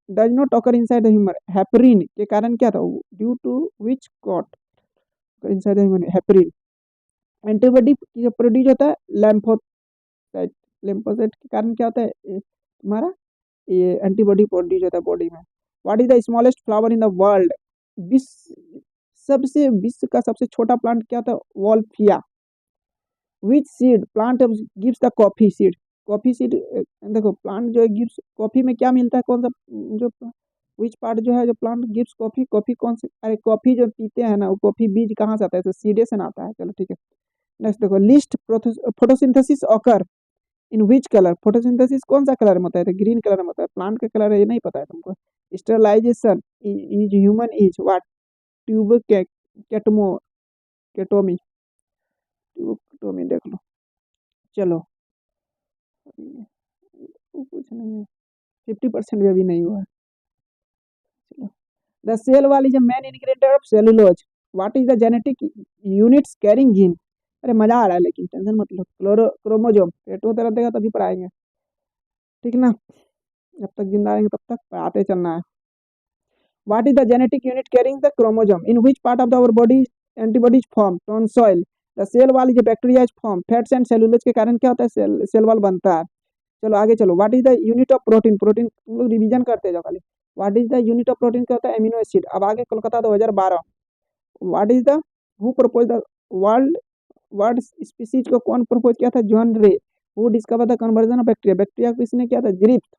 does not occur inside the humour, heparin के कारण क्या था? Due to which clot inside the humour, heparin. Antibody जो प्रोड्यूस होता है लैम्फोसाइट, लैम्फोसाइट के कारण क्या होता है? तुम्हारा ये एंटीबॉडी प्रोड्यूस होता है बॉडी में। What is the smallest flower in the world? विश्व का सबसे छोटा प्लांट क्या होता है? Wolffia. Which seed plant gives the coffee seed? Coffee seed, देखो प्लांट जो है गिव्स कॉफी में क्या मिलता है? कौन सा जो विच पार्ट जो है जो प्लांट गिव्स कॉफी? कॉफी कौन से? अरे कॉफी जो पीते हैं ना, वो कॉफी बीज कहाँ से आता है? तो सीडे से ना आता है। चलो ठीक है, नेक्स्ट देखो list photosynthesis occur in which colour? Photosynthesis कौन सा कलर में होता है? तो ग्रीन कलर में होता है। प्लांट का कलर है ये नहीं पता है तुमको? Sterilization is human is what? Tube केटमो केटोमी, ट्यूबोक्टोमी देख लो। चलो कुछ नहीं है, 50% भी अभी नहीं हुआ है। चलो द सेल वाली जो main ingredient of cellulose, what is the genetic units carrying gene? अरे मजा आ रहा है लेकिन टेंशन मत लो। क्रोमोजोम, पेटों तरह देगा तभी पढ़ाएंगे, ठीक ना, जब तक जिंदा रहेंगे तब तक पढ़ाते चलना है। What is the genetic unit carrying the chromosome? In which part of the our body antibodies form? Tonsil. The cell वाली जो bacteria is form fats and cellulose के कारण क्या होता है? सेल वॉल बनता है। चलो आगे चलो। What is the unit of protein? Protein तुम लोग रिवीजन करते जाओ खाली। What is the unit of protein क्या होता है? Amino acid. अब आगे Kolkata 2012। What is the who propose the world word species को कौन प्रपोज किया था? जॉन रे। Who discover the conversion of bacteria? Bacteria को किसने किया था? Griffith.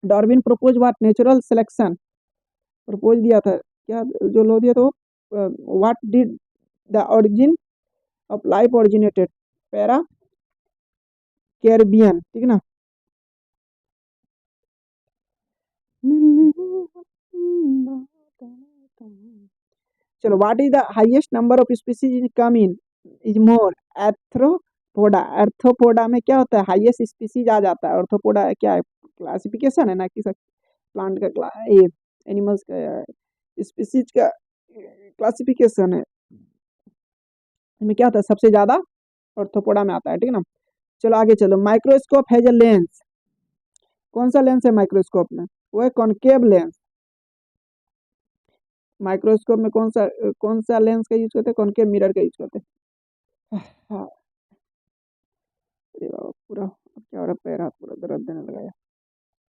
Darwin propose what? Natural selection propose दिया था क्या? जो लो दिया तो what did the origin of life originated पैरा कैरिबियन, ठीक है ना। चलो, what is the highest number of species in कम in is more arthropoda. Arthropoda में क्या होता है, हाईएस्ट स्पीसीज आ जाता है। एर्थ्रोपोडा क्या है, क्लासिफिकेशन है ना, कि प्लांट का ये एनिमल्स का स्पीसीज का क्लासिफिकेशन है। इसमें क्या होता है, सबसे ज्यादा ऑर्थोपोडा में आता है, ठीक है ना। चलो आगे चलो, माइक्रोस्कोप हैज अ लेंस। कौन सा लेंस है माइक्रोस्कोप में, वो है कॉनकेव लेंस। माइक्रोस्कोप में कौन सा लेंस का यूज करते हैं, कॉनकेव मिरर का यूज करते हैं। हाँ, अरे बाबा पूरा अब क्या हो रहा है, पैर हाथ पूरा दर्द देने लगा यार।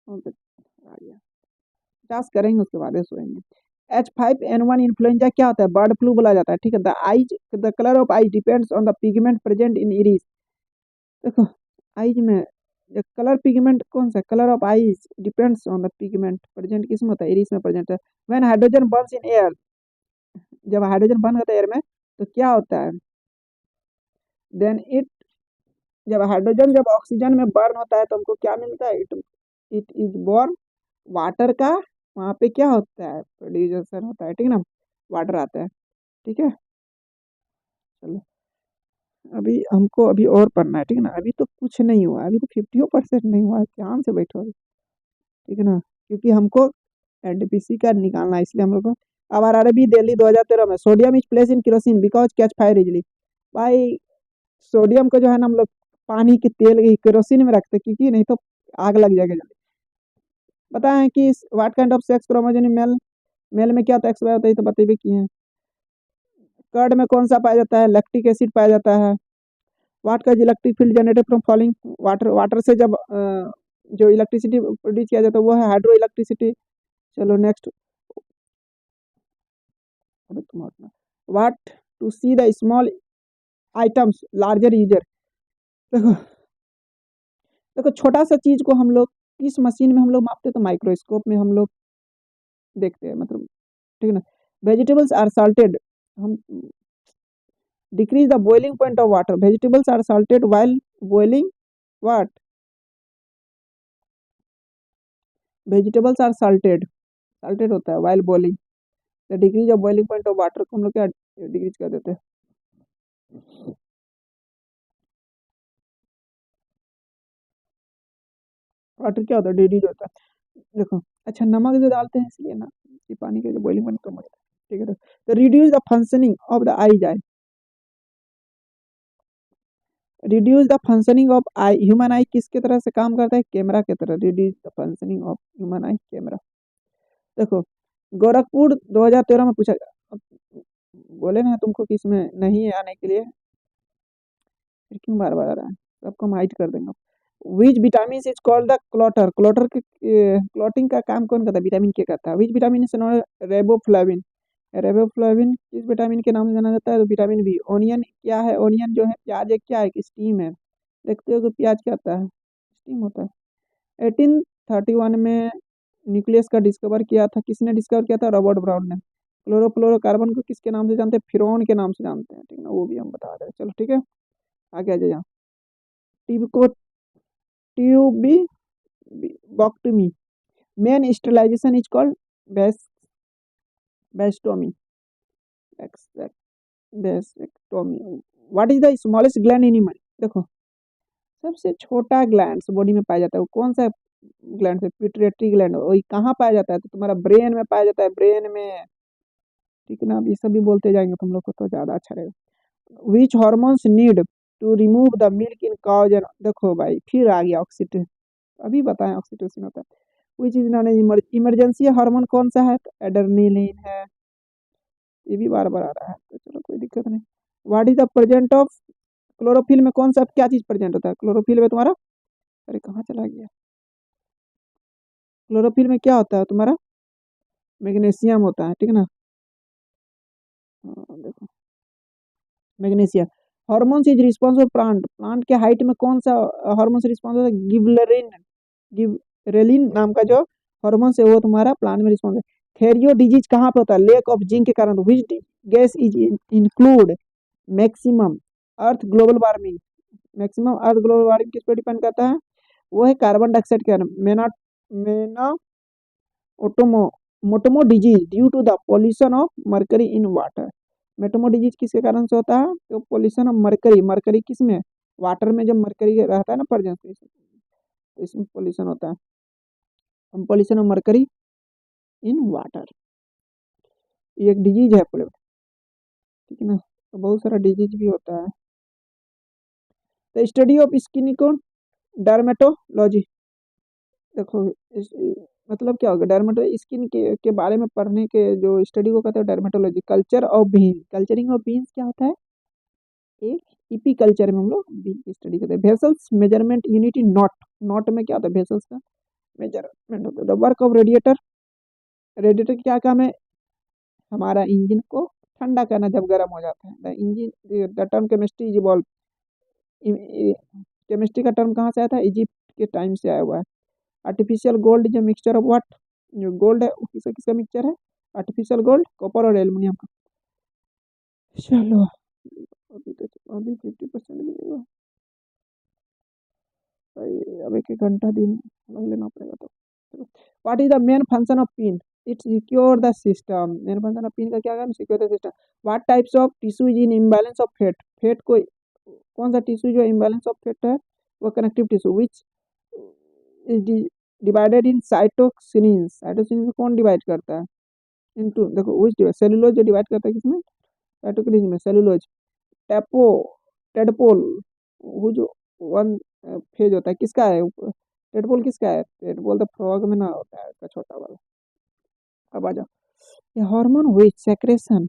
कौन सा आ गया, टास्क करेंगे उसके बाद ही सोएंगे। H5N1 इन्फ्लुएंजा क्या होता है, बर्ड फ्लू बोला जाता है, ठीक है। The colour of eyes depends on the pigment present in iris. देखो, आइज में कलर पिगमेंट कौन सा, colour of eyes depends on the pigment present किसमें होता है, इरिस में प्रेजेंट है। When hydrogen Burns in air, जब हाइड्रोजन बर्न होता है एयर में तो क्या होता है, देन इट, जब ऑक्सीजन में बर्न होता है तो हमको क्या मिलता है, इट इज बोर्न वाटर का, वहाँ पे क्या होता है, प्रोड्यूसर होता है, ठीक है ना, वाटर आता है, ठीक है। चलो, अभी और पढ़ना है, ठीक है ना। अभी तो कुछ नहीं हुआ, अभी तो 50% नहीं हुआ, ध्यान से बैठो अभी, ठीक है ना, क्योंकि हमको एनटीपीसी का निकालना है, इसलिए हम लोग को। अब आरआरबी दिल्ली 2013 में, sodium is place in kerosene because catch fire easily. भाई सोडियम को जो है ना हम लोग पानी के तेल की केरोसिन में रखते, क्योंकि नहीं तो आग लग जाएगा जल्दी। बताएं कि what kind of sex chromosome in male, male में क्या होता है, एक्स वाई होता है, तो बताइए कि है। कर्ड में कौन सा पाया जाता है, लैक्टिक एसिड पाया जाता है। व्हाट का electric field generated from falling water, water से जब जो इलेक्ट्रिसिटी प्रोड्यूस किया जाता है वो है हाइड्रो इलेक्ट्रिसिटी। चलो next, what to see the small items larger user. देखो देखो, छोटा सा चीज को हम लोग किस मशीन में हम लोग मापते हैं, तो माइक्रोस्कोप में हम लोग देखते हैं, मतलब, ठीक है ना। वेजिटेबल्स आर साल्टेड, हम decrease the boiling point of water, vegetables are salted while boiling what, vegetables are salted, salted होता है while boiling. The decrease of boiling point of water को हम लोग क्या डिक्रीज कर देते हैं, वाटर क्या होता है, डिक्रीज होता है। देखो, अच्छा नमक जो डालते हैं इसलिए ना कि पानी के जो बॉइलिंग पॉइंट कम हो जाता है, ठीक है। तो reduce the functioning of the I, reduce the functioning of I, human आई किसके तरह से काम करता है, कैमरा की तरह, reduce the functioning of human I camera. देखो, गोरखपुर 2013 में पूछा गया, बोले ना तुमको कि इसमें नहीं है आने के लिए, फिर क्यों बार बार आ रहा है, सबको हम हाइड कर देंगे। Which vitamin is called the clotter, clotter के क्लॉटिंग का काम कौन करता है, विटामिन के करता है। विच विटामिन इज नॉन रेबोफ्लाविन, रेबोफ्लाविन किस विटामिन के नाम से जाना जाता है, तो विटामिन बी। ओनियन क्या है, ओनियन जो है प्याज एक क्या है, कि स्टीम है। देखते हो कि प्याज क्या होता है, स्टीम होता है। 1831 में न्यूक्लियस का डिस्कवर किया था, किसने डिस्कवर किया था, रॉबर्ट ब्राउन ने। क्लोरोफ्लोरोकार्बन को किसके नाम से जानते हैं, फ्यूरॉन के नाम से जानते हैं, ठीक है ना, वो भी हम बता रहे हैं। चलो ठीक है, आगे आ जाए। टीबी को tubectomy, men sterilization is called vasectomy, vasectomy. What is the smallest gland in human, देखो सबसे छोटा ग्लैंड बॉडी में पाया जाता है वो कौन सा ग्लैंड से, पिट्यूटरी ग्लैंड, वही कहाँ पाया जाता है, तो तुम्हारा ब्रेन में पाया जाता है, ब्रेन में, ठीक है ना। अब ये सब भी बोलते जाएंगे तुम लोग को तो ज्यादा अच्छा रहेगा। Which hormones need to remove the milk in cows and, देखो भाई फिर आ गया ऑक्सीटोसिन, अभी बताएं ऑक्सीटोसिन होता है। Which is non emergency hormone कौन सा है, तो एड्रेनलिन है, ये भी बार बार आ रहा है, तो चलो कोई दिक्कत नहीं। What is the present of chlorophyll में कौन सा क्या चीज प्रेजेंट होता है, क्लोरोफिल में तुम्हारा, अरे कहाँ चला गया, क्लोरोफिल में क्या होता है तुम्हारा, मैग्नीशियम होता है, ठीक है ना। हाँ, देखो magnesium. Hormones is responsible plant, plant के हाइट में कौन सा हार्मोन रिस्पॉन्सिबल है, गिबरेलिन, गिबरेलिन नाम का जो हार्मोन है वो तुम्हारा प्लांट में रिस्पॉन्स है। थेरियो डिजीज कहाँ पे होता है? लेक ऑफ जिंक के कारण। Which gas is include maximum earth global warming? Maximum earth global warming किस पे डिपेंड करता है? वो है कार्बन डाइऑक्साइड के कारण। मेना ओटोमो मोटोमो disease due to the pollution of mercury in water. Minamata disease किसके कारण से होता है? तो पॉल्यूशन ऑफ मरकरी। मरकरी किस में? वाटर में जब मरकरी रहता है ना प्रेजेंस, तो इसमें पॉल्यूशन होता है। Pollution of mercury in water, ये एक डिजीज है पूरे, ठीक है ना। तो बहुत सारा डिजीज भी होता है। द स्टडी ऑफ स्किन को डर्मेटोलॉजी। देखो मतलब क्या होगा? डर्मेटो स्किन के बारे में पढ़ने के जो स्टडी को कहते हैं dermatology. Culture of bean, culturing of beans क्या होता है? एक ईपी कल्चर में हम लोग बीन की स्टडी करते हैं। Vessels measurement unit in not, not में क्या होता है? वेसल्स का मेजरमेंट होता है। The work of radiator, radiator क्या काम है? हमारा इंजन को ठंडा करना जब गर्म हो जाता है। The engine, the term chemistry is evolve, chemistry का टर्म कहाँ से आया था? इजिप्ट के टाइम से आया हुआ है। Artificial gold is mixture of what? जो गोल्ड है वो किसका किसका मिक्सचर है? आर्टिफिशियल गोल्ड, कॉपर और एल्युमिनियम का। चलो अभी 50% भी नहीं हुआ भाई, अब एक एक घंटा दिन लग लेना पड़ेगा। तो चलो, what is the main function of pin? It's secure the system. Main function of pin का क्या काम? Secure the system. What types of tissue is in imbalance of fate? Fate को कौन सा टिश्यू जो इम्बैलेंस ऑफ फेट है? वो connective tissue. Which is divided in cytokinesis. Cytokinesis को कौन डिवाइड करता है? इनटू, देखो विच डिवाइड, सेलुलोज जो डिवाइड करता है किसमें? साइटोकिनेसिस में, सेलुलोज। टेपो टेडपोल, वो जो वन फेज होता है किसका है? टेडपोल किसका है? टेडपोल तो फ्रॉग में ना होता है, इसका छोटा वाला। अब आ जाओ, hormone which secretion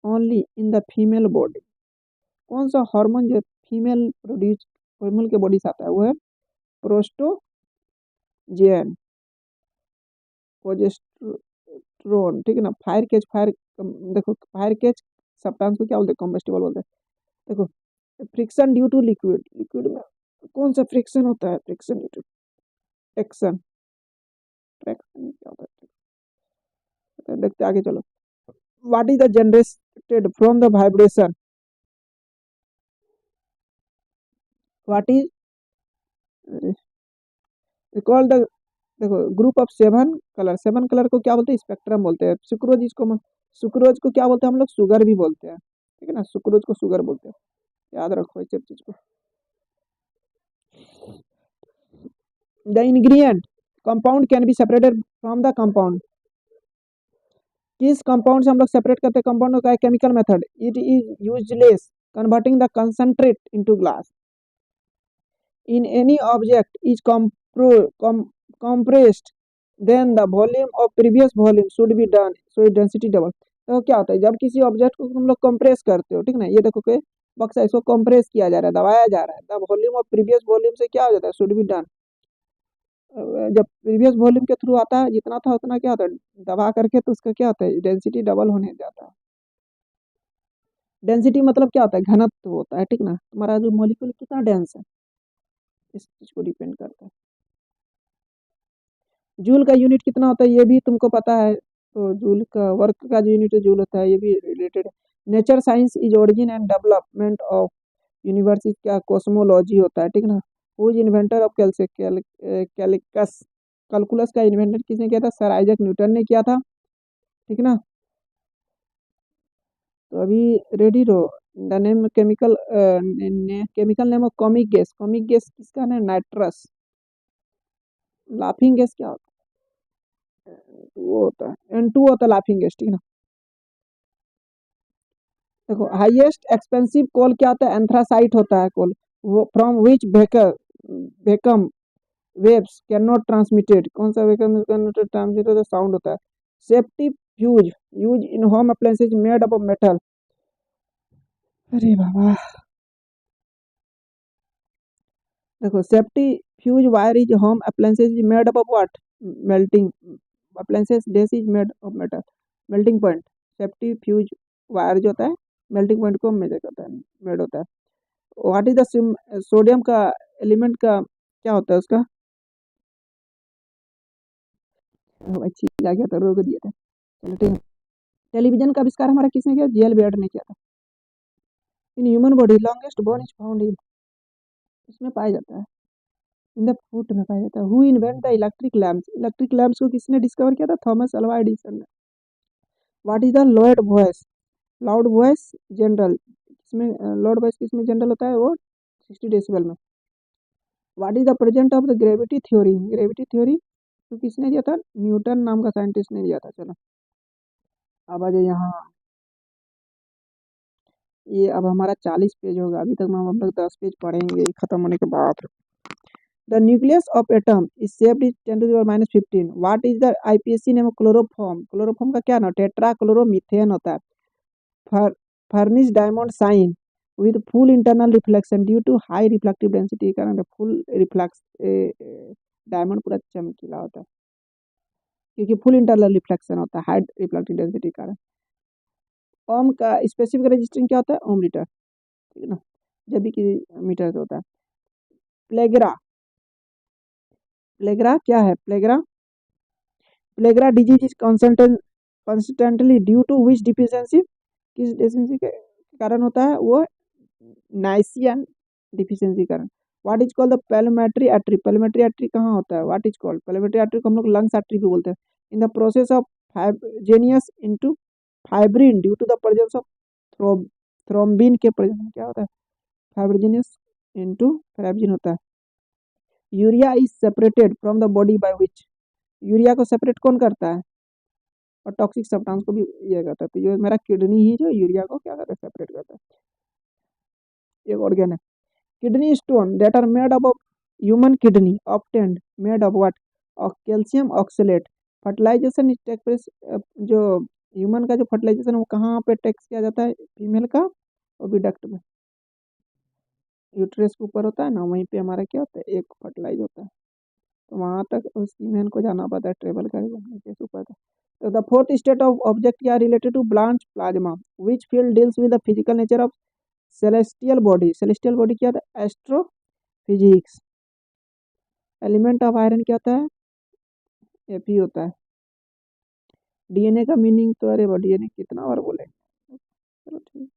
only in the female body. कौन सा हार्मोन जो फीमेल प्रोड्यूस, फीमेल के बॉडी से आता है? वो है प्रोस्टोजेन, प्रोजेस्टेरोन, ठीक है ना। फायर केज, फायर, देखो फायर केज सब्सटेंस को क्या बोलते हैं? कॉम्बस्टिबल बोलते हैं। देखो friction due to liquid, liquid में कौन सा फ्रिक्शन होता है? Friction due to action, traction क्या होता है? देखते आगे चलो। What is the generated from the vibration? What is recall the, देखो ग्रुप ऑफ 7 कलर, 7 कलर को क्या बोलते हैं? स्पेक्ट्रम बोलते हैं। सुक्रोज, इसको सुक्रोज को क्या बोलते हैं हम लोग? शुगर भी बोलते हैं, ठीक है ना। सुक्रोज को शुगर बोलते हैं, याद रखो इस सब चीज को। The ingredient compound can be separated from the compound. किस कंपाउंड से हम लोग सेपरेट करते हैं कंपाउंड का? Chemical method. It is useless converting the concentrate into glass. In any object is compressed then the volume of previous volume should be done so its density double। तो क्या होता है जब किसी ऑब्जेक्ट को तुम लोग कंप्रेस करते हो, ठीक ना। ये देखो कि बक्सा, इसको कंप्रेस किया जा रहा है, दबाया जा रहा है, the volume of previous volume से क्या हो जाता है? Should be done. जब प्रीवियस वॉल्यूम के थ्रू आता है जितना था उतना क्या होता है? दबा करके, तो उसका क्या होता है? डेंसिटी डबल होने जाता है। डेंसिटी मतलब क्या होता है? घनत्व होता है, ठीक ना। तुम्हारा जो मॉलिक्यूल कितना डेंस है इस चीज को डिपेंड करता है। जूल का यूनिट कितना होता है ये भी तुमको पता है। तो जूल का वर्क का जो यूनिट है जूल होता है, ये भी रिलेटेड है। Nature science is origin and development of universe is क्या? कॉस्मोलॉजी होता है, ठीक ना। Who is inventor of calculus, calculus का इन्वेंटर किसने किया था? सर आइजैक न्यूटन ने किया था, ठीक ना। तो अभी रेडी रहो। The name chemical, chemical name of comic gas, comic gas किसका है? नाइट्रस। लाफिंग गैस क्या होता है? वो होता है N2 होता है लाफिंग गैस, ठीक है ना। देखो हाईएस्ट एक्सपेंसिव कोल क्या होता है? एंथ्रासाइट होता है कोल। वो from which vacuum waves can not transmitted, कौन सा वेकम ट्रांसमिटेड साउंड होता है? Safety fuse use in home appliances made up of metal. अरे बाबा, देखो safety fuse wire is home appliances is made up of what? Melting appliances dash is made of metal. Melting point, safety fuse wire जो होता है melting point को major करता है, made होता है। व्हाट इज द सोडियम का element का क्या होता है उसका? अच्छी क्या किया था, रोक दिया था। चलो ठीक है। टेलीविजन का आविष्कार हमारा किसने किया? जेल बेड ने किया था। इन human body longest bone is found इन, इसमें पाया जाता है, इन द फुट में पाया जाता है। Who invent the electric lamps? Electric lamps को किसने डिस्कवर किया था? थॉमस अल्वा एडिसन ने। What is the load voice? Loud voice general किसमें, लाउड वॉइस किसमें जनरल होता है? वो 60 डेसिबल में। What is the present of the gravity theory? Gravity theory तो किसने दिया था? न्यूटन नाम का साइंटिस्ट ने दिया था। चलो अब आ जाओ यहाँ, ये अब हमारा 40 पेज होगा, अभी तक हम लोग 10 पेज पढ़ेंगे खत्म होने के बाद। The nucleus of atom is shaped is 10⁻⁻15। What is the IPSC name of chloroform? Chloroform का क्या नाम? टेट्रा क्लोरोमीथेन होता है। Furnish diamond shine with full internal reflection due to high reflective density के कारण फुल रिफ्लेक्स, डायमंड पूरा चमकीला होता है क्योंकि फुल इंटरनल रिफ्लेक्शन होता है हाई रिफ्लेक्टिव डेंसिटी के कारण। ओम का स्पेसिफिक रजिस्टेंस क्या होता है? ओम मीटर, ठीक है ना, जब भी कि मीटर से होता है। प्लेग्रा, प्लेग्रा क्या है? Pellagra, pellagra disease is constantly due to which deficiency? किस डिफिशियंसी के कारण होता है? वो नाइसियन डिफिशियंसी कारण। What is called the pulmonary artery? Pulmonary artery कहाँ होता है? What is called pulmonary artery को हम लोग लंग्स आर्टरी भी बोलते हैं। In the process of fibrinogen into fibrin due to the presence of thrombin के प्रेजेंस में क्या होता है? फाइब्रोजेनियस इनटू फाइब्रिन होता है। Urea is separated from the body by which? Urea को सेपरेट कौन करता है? और टॉक्सिक सब्सटेंस को भी ये करता है। तो ये मेरा किडनी ही जो यूरिया को क्या करता है? सेपरेट करता है। एक ऑर्गन है kidney stone that are made up of human kidney obtained made of what? और calcium oxalate. Fertilization is take place, जो ह्यूमन का जो फर्टिलाइजेशन है वो कहाँ पे टेक्स किया जाता है? फीमेल का ओविडक्ट में, यूट्रस के ऊपर होता है ना, वहीं पे हमारा क्या होता है? एक फर्टिलाइज होता है, तो वहाँ तक उस फीमेल को जाना पड़ता है, ट्रेवल करके नीचे से ऊपर तक। तो the fourth state of object क्या related to blanch plasma? Which field deals with the physical nature of celestial body? Celestial body क्या होता है? एस्ट्रोफिजिक्स। एलिमेंट ऑफ आयरन क्या होता है? Fe होता है। डीएनए का मीनिंग तो, अरे वो डीएनए कितना बार बोले, चलो ठीक,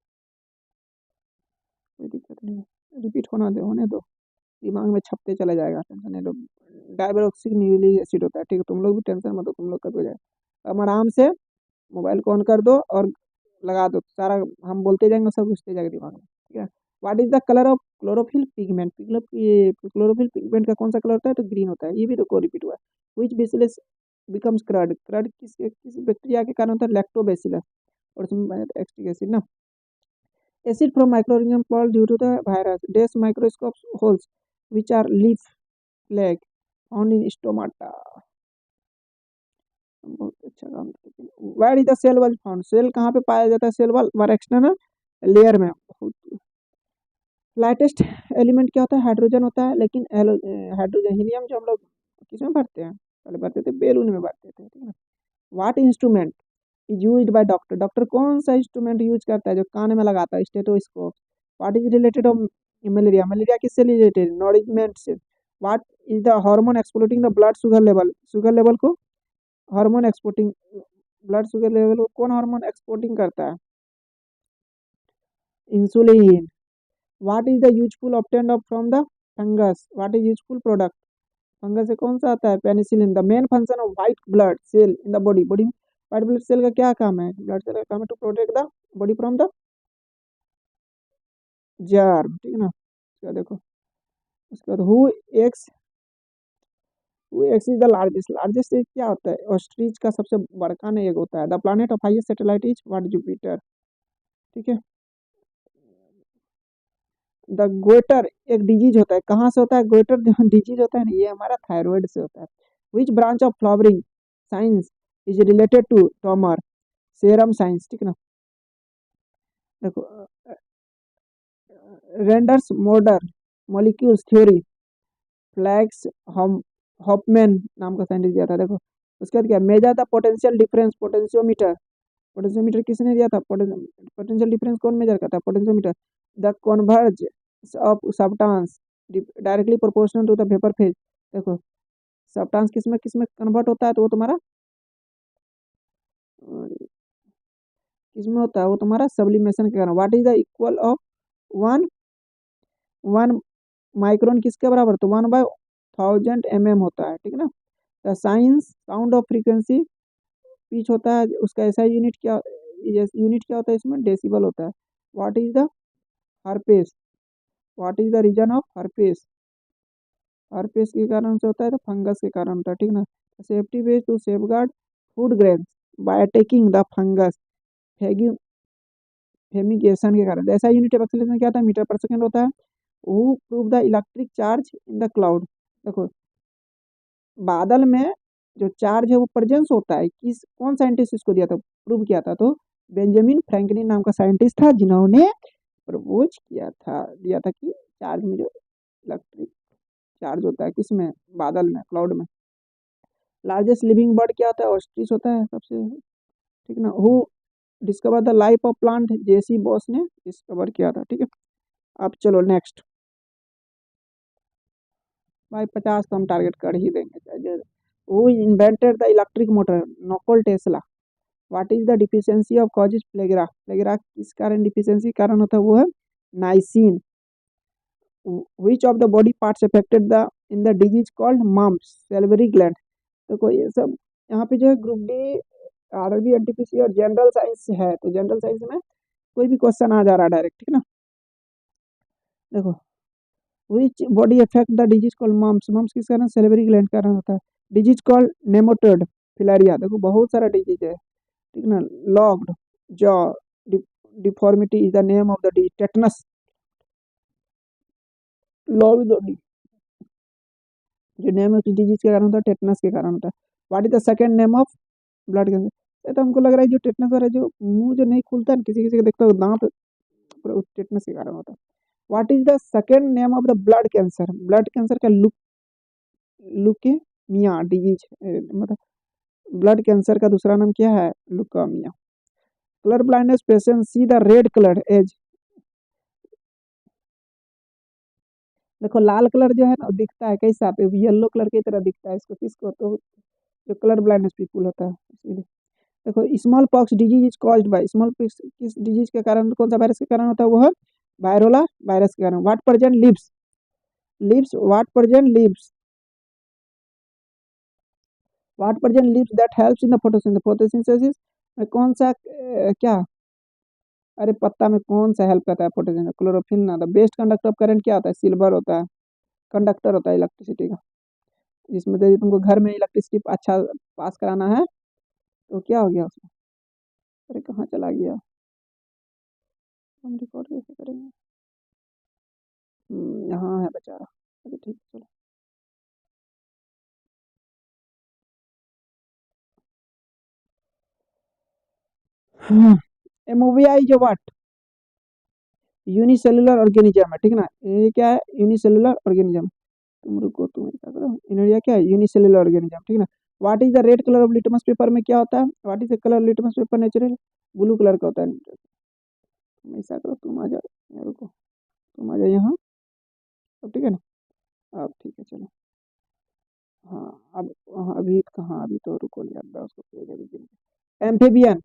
कोई दिक्कत नहीं है, रिपीट होने दो, दिमाग में छपते चला जाएगा, टेंशन नहीं लो। डाइब्रोक्सिक न्यूक्लिक एसिड होता है, ठीक है, तुम लोग भी टेंशन मत हो, तुम लोग का भी हो जाएगा। अब आराम से मोबाइल को ऑन कर दो और लगा दो, सारा हम बोलते जाएंगे, सब घुसते जाएगा दिमाग में, ठीक है। What is the colour of chlorophyll pigment? ये क्लोरोफिल पिगमेंट का कौन सा कलर होता है? तो ग्रीन होता है। ये भी तो को रिपीट हुआ है। विच बेसिलस बिकम्स क्रड? क्रड किस बैक्टीरिया के कारण होता है? लैक्टोबैसिलस, और उसमें एक्टिक एसिड ना। Acid from microorganism fall due to the virus dash microscope holes which are leaf flag found in stomata. बहुत अच्छा काम किया। Where is the cell wall found? Cell कहाँ पे पाया जाता है? सेल वॉल हमारा एक्सटर्नल लेयर में। बहुत लाइटेस्ट एलिमेंट क्या होता है? हाइड्रोजन होता है, लेकिन हाइड्रोजन हीलियम जो हम लोग किसमें भरते हैं? पहले भरते थे बैलून में भरते थे, ठीक है ना। What instrument is used by doctor? Doctor कौन सा इंस्ट्रूमेंट यूज करता है जो कान में लगाता है? Stethoscope. What is related of malaria? Malaria किससे रिलेटेड? नॉरिशमेंट से। What is the hormone exporting the blood sugar level? Sugar level को hormone exporting, blood sugar level को कौन हार्मोन एक्सपोर्टिंग करता है? Insulin. What is the useful obtained from the fungus? What is useful product? Fungus से कौन सा आता है? Penicillin. The main function of white blood cell in the body, body white blood cell का क्या काम है? ब्लड सेल का काम है to protect the body from the germ, ठीक है ना। उसका देखो, उसके बाद who X is the largest? Largest क्या होता है? ऑस्ट्रिच का सबसे बड़का ना एक होता है। The planet of highest satellite is what? Jupiter, ठीक है। द गोइटर एक डिजीज होता है, कहाँ से होता है? गोइटर जो डिजीज होता है ना, ये हमारा थायराइड से होता है। Which branch of flowering science is related to tumour? Serum science, ठीक है ना। देखो, रेंडर्स मॉडर मॉलिक्यूल्स थ्योरी फ्लैक्स हॉपमैन नाम का साइंटिस्ट दिया था। देखो उसके बाद क्या? Measure the potential difference potentiometer. Potentiometer किसने दिया था? पोटेंशियल डिफरेंस कौन मेजर करता है? Potentiometer. The converge of substance directly proportional to the vapour phase. देखो सब्सटेंस किस में कन्वर्ट होता है? तो वो तुम्हारा और किसमें होता है वो तुम्हारा सब्लिमेशन के कारण। What is the equal of one one micron किसके बराबर, तो 1/1000 mm होता है, ठीक है ना। The science sound of frequency pitch होता है, उसका ऐसा यूनिट क्या होता है इसमें, डेसिबल होता है। What is the herpes, what is the reason of herpes, herpes के कारण से होता है तो फंगस के कारण होता है, ठीक ना। Safety ways to safeguard food grains by attacking the fungus fumigation के कारण। ऐसा यूनिट ऑफ एक्सीलरेशन क्या था, मीटर पर सेकंड होता है। वो prove the electric charge in the cloud, देखो बादल में जो चार्ज है वो प्रेजेंस होता है, किस कौन साइंटिस्ट इसको दिया था, प्रूव किया था, तो बेंजामिन फ्रैंकलिन नाम का साइंटिस्ट था जिन्होंने प्रपोज किया था, दिया था कि चार्ज में जो इलेक्ट्रिक चार्ज होता है किसमें, बादल में, क्लाउड में। लार्जेस्ट लिविंग बर्ड क्या होता है, ऑस्ट्रिच होता है सबसे, ठीक ना। Who discover the life of plant, J C Bose ने डिस्कवर किया था, ठीक है। अब चलो नेक्स्ट, भाई 50 तो हम टारगेट कर ही देंगे। Who invented the electric motor, Nikola Tesla. What is the deficiency of causes pellagra, pellagra किस कारण डिफिशियंसी कारण होता है, वो है niacin. Which of the body parts affected the in the disease called mumps, salivary gland. देखो ये सब यहाँ पे जो है ग्रुप डी, आरबी, एनटीपीसी और जनरल साइंस है, तो जनरल साइंस में कोई भी क्वेश्चन आ जा रहा है डायरेक्ट, ठीक है ना। देखो which body affect the disease called mumps, mumps किस कारण, सेल्वरी ग्लैंड कारण होता है। डिजीज कॉल्ड नेमाटोड फिलारिया, देखो बहुत सारा डिजीज है, ठीक ना। Locked jaw deformity is the name of the disease. Tetanus, locked जो नेम है डिजीज के कारण होता है, टेटनस के कारण होता है। What is the second name of blood cancer, ये तो हमको लग रहा है जो टेटनस हो रहा है, जो मुंह जो नहीं खुलता है, किसी किसी का देखता हो दांत पूरा टेटनस के कारण होता है। What is the second name of the blood cancer, blood cancer का लुकेमिया डिजीज, मतलब ब्लड कैंसर का दूसरा नाम क्या है, leukaemia. Colour blindness patient see the red colour as, देखो लाल कलर जो है ना दिखता है कैसा, येलो कलर की तरह दिखता है इसको, किसको, तो जो कलर ब्लाइंडनेस पीपुल होता है इसीलिए। देखो small pox disease is caused bye, small pox किस डिजीज के कारण, कौन सा वायरस के कारण होता है, वो है वायरोला वायरस के कारण। What present lives, what present lives, what present lives that helps in the photosynthesis, photosynthesis में कौन सा क्या, अरे पत्ता में कौन सा हेल्प करता है फोटोसिंथेसिस, क्लोरोफिल ना। The best conductor of current क्या होता है, सिल्वर होता है, कंडक्टर होता है इलेक्ट्रिसिटी का। जिसमें यदि तुमको घर में इलेक्ट्रिसिटी अच्छा पास कराना है तो क्या हो गया उसमें, अरे कहाँ चला गया, हम रिकॉर्ड कैसे करेंगे, यहाँ है बेचारा, अरे ठीक है चलो। हाँ, एमओवीआई जो व्हाट, यूनिसेलुलर ऑर्गेनिज्म है, ठीक है ना। ये क्या है, यूनिसेलुलर ऑर्गेनिज्म। तुम रुको, तुम ऐसा करो, इनोरिया क्या है, यूनिसेलुलर ऑर्गेनिज्म, ठीक है ना। What is the red colour of litmus paper में क्या होता है, what is the colour litmus paper natural, blue colour का होता है। तुम ऐसा करो, तुम आ जाओ, रुको तुम आ जाओ यहाँ, अब ठीक है ना। अब ठीक है चलो। हाँ अब, हाँ अभी कहाँ, अभी तो रुको नहीं आता उसको पेज अभी। एम्फीबियन,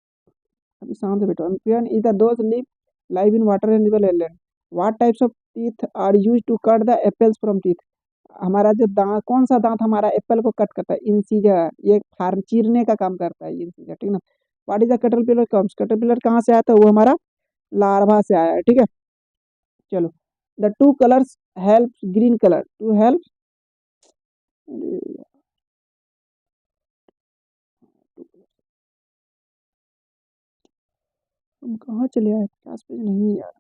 अभी शांत से बैठो। Amphibian is the those live live in water and river alien. What types of teeth are use to cut the apples from teeth, हमारा जो दांत, कौन सा दांत हमारा एप्पल को कट करता है, इंसीजर, ये फार्म चीरने का काम करता है इंसीजर, ठीक है ना। What is the caterpillar comes, caterpillar कहाँ से आया था, वो हमारा लार्वा से आया है, ठीक है। चलो the two colours help, green colour to help, हम कहाँ चले आए, 50 पेज नहीं यार,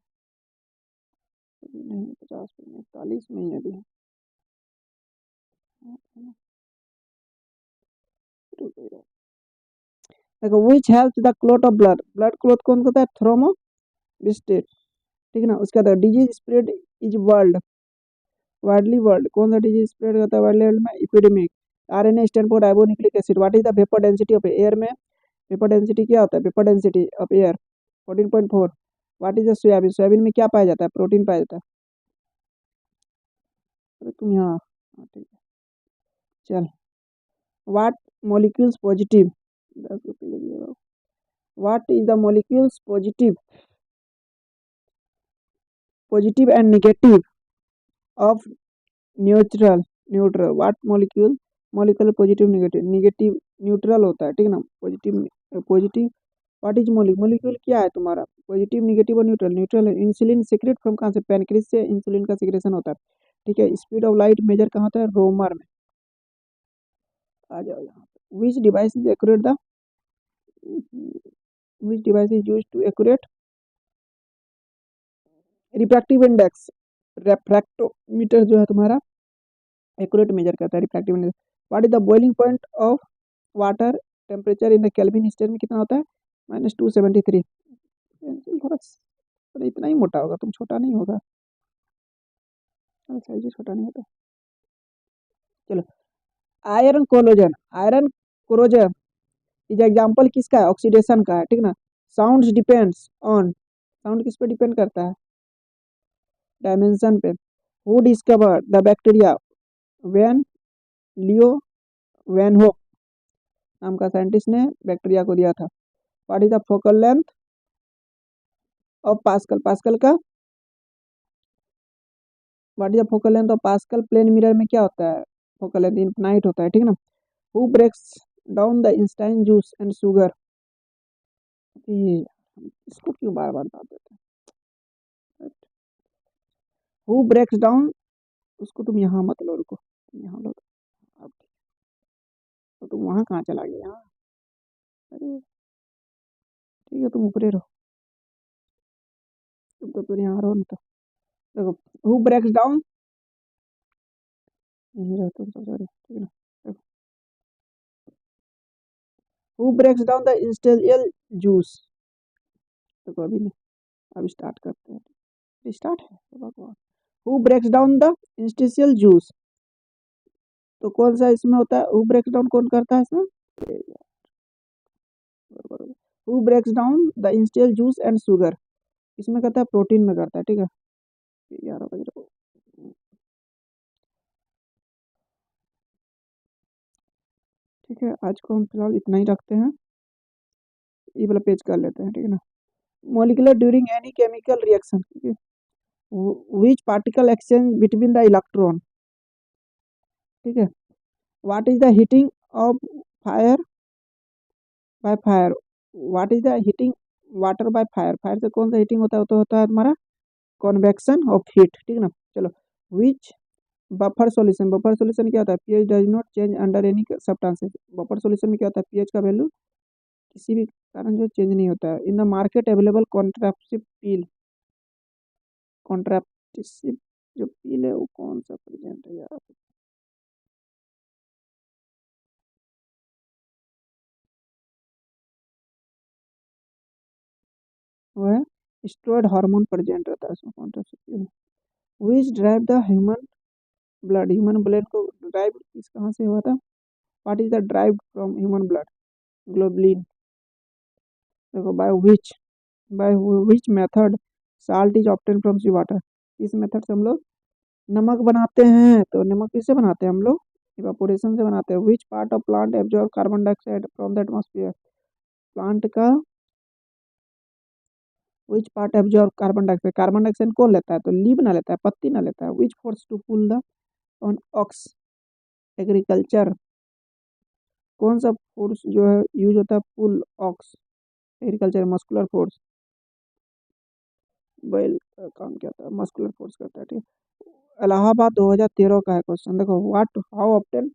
अभी नहीं, 50 पेज 41 में ही अभी। देखो which help the clot of blood, blood clot कौन होता है, थ्रोम्बोसिस्टेट, ठीक है ना। उसके बाद disease spread is world, widely world, कौन सा डिजीज स्प्रेड करता है वर्ल्ड लेवल में, epidemic. RNA stand for ribonucleic acid. What is the vapour density of air में, वेपर डेंसिटी क्या होता है, vapour density of air 14.4। What is the soybean, soybean में क्या पाया जाता है, प्रोटीन पाया जाता है। अरे तुम यहाँ, हाँ, ठीक है चल। व्हाट मॉलिक्यूल्स पॉजिटिव, 10 रुपये लगिएगा। What is the molecules positive and negative of neutral what molecule positive negative neutral होता है, ठीक है ना। पॉजिटिव व्हाट इज मॉलिक्यूल क्या है तुम्हारा, पॉजिटिव नेगेटिव और न्यूट्रल है। इंसुलिन सीक्रेट फ्रॉम कहाँ से, पैनक्रिस से इंसुलिन का सीक्रेशन होता है, ठीक है। स्पीड ऑफ लाइट मेजर कहाँ होता है, रोमर में। आ जाओ यहाँ पे, which device is accurate the which device is use to accurate refractive index, refractometer जो है तुम्हारा एक्यूरेट मेजर करता है refractive index. What is the boiling point of water, temperature in the Kelvin state में कितना होता है, -273। पेंसिल थोड़ा इतना ही मोटा होगा, तुम छोटा नहीं होगा, साइज छोटा नहीं होता। चलो, आयरन कोरोजन इज एग्जाम्पल किसका है, ऑक्सीडेशन का है, ठीक ना। साउंड डिपेंड्स ऑन, साउंड किस पे डिपेंड करता है, डायमेंशन पे। Who discover the bacteria, van Leo van Hoek नाम का साइंटिस्ट ने बैक्टीरिया को दिया था। What is the focal length of pascal, pascal का what is the focal length of pascal, plane mirror में क्या होता है, फोकल लेंथ इनफिनाइट होता है, ठीक है ना। Who breaks down the intestine juice and sugar, ये इसको क्यों बार बार बात देते हैं। हु ब्रेक्स डाउन, उसको तुम यहाँ मत लो, रुको तुम यहाँ लो, अब तो तुम वहाँ कहाँ चला गया यहाँ, अरे ठीक है तुम ऊपरे रहो, तुम तो फिर यहाँ रहो ना, तो देखो हु ब्रेक्स डाउन, यहीं रहो तुम तो, सॉरी, ठीक है ना। देखो who breaks down the intestinal juice, देखो अभी नहीं, अब स्टार्ट करते हैं, स्टार्ट है तो भगवान। Who breaks down the intestinal juice, तो कौन सा इसमें होता है, हु ब्रेक्स डाउन कौन करता है इसमें, who breaks down the intestinal juice and sugar, इसमें करता है, प्रोटीन में करता है, ठीक है। 11 बज रहा, ठीक है, आज को हम फिलहाल इतना ही रखते हैं, ये वाला पेज कर लेते हैं, ठीक है ना। Molecular during any chemical reaction, ठीक है, which particle exchange between the electron, ठीक है। What is the heating of fire by fire, what is the heating water by fire, fire से कौन सा हीटिंग होता है, तो होता है तुम्हारा कन्वेक्शन ऑफ हीट, ठीक है ना। चलो, विच बफर सॉल्यूशन क्या होता है, pH does not change under any substances, buffer solution में क्या होता है, पीएच का वैल्यू किसी भी कारण जो चेंज नहीं होता है। इन द मार्केट अवेलेबल कॉन्ट्राप्टिव जो पील है वो कौन सा प्रेजेंट है यार, वो है स्टेरॉयड हार्मोन प्रेजेंट रहता है उसमें, contraceptive. Which drive the human blood को ड्राइव किस कहाँ से हुआ था, what is the drive from human blood, globulin. देखो by which method salt is obtain from sea water, इस मेथड से हम लोग नमक बनाते हैं, तो नमक किससे बनाते हैं हम लोग, इवापोरेशन से बनाते हैं। Which part of plant absorb carbon dioxide from the atmosphere, plant का which part absorb carbon dioxide कौन लेता है, तो लीव ना लेता है, पत्ती ना लेता है। Which force to pull the on ox agriculture, कौन सा फोर्स जो है यूज होता है, pull ox agriculture, muscular force, बैल का काम क्या होता है, मस्कुलर फोर्स करता है, ठीक है। इलाहाबाद 2013 का है क्वेश्चन, देखो what how often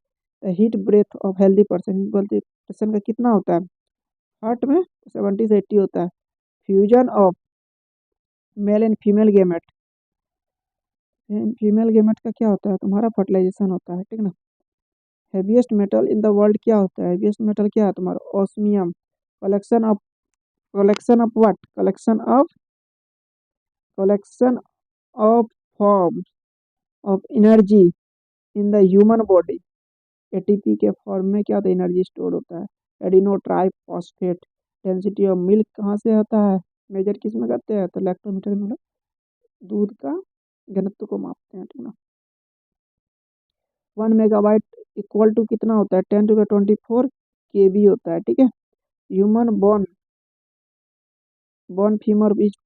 the heat breath of healthy person, healthy person का कितना होता है, हार्ट में 70 से 80 होता है। Fusion of male and female gamete का क्या होता है, तुम्हारा फर्टिलाइजेशन होता है, ठीक ना। Heaviest metal in the world क्या होता है, हेवीएस्ट मेटल क्या है तुम्हारा, osmium. Collection of what, collection of form of energy in the human body, ATP के फॉर्म में क्या होता है, एनर्जी स्टोर होता है। Adeno triphosphate density of milk कहाँ से होता है, मेजर किस में करते हैं, तो लैक्टोमीटर में दूध का घनत्व को मापते हैं, ठीक ना। 1 मेगाबाइट इक्वल टू कितना होता है, 10 to the 24 KB होता है, ठीक है। Human bone bone femur is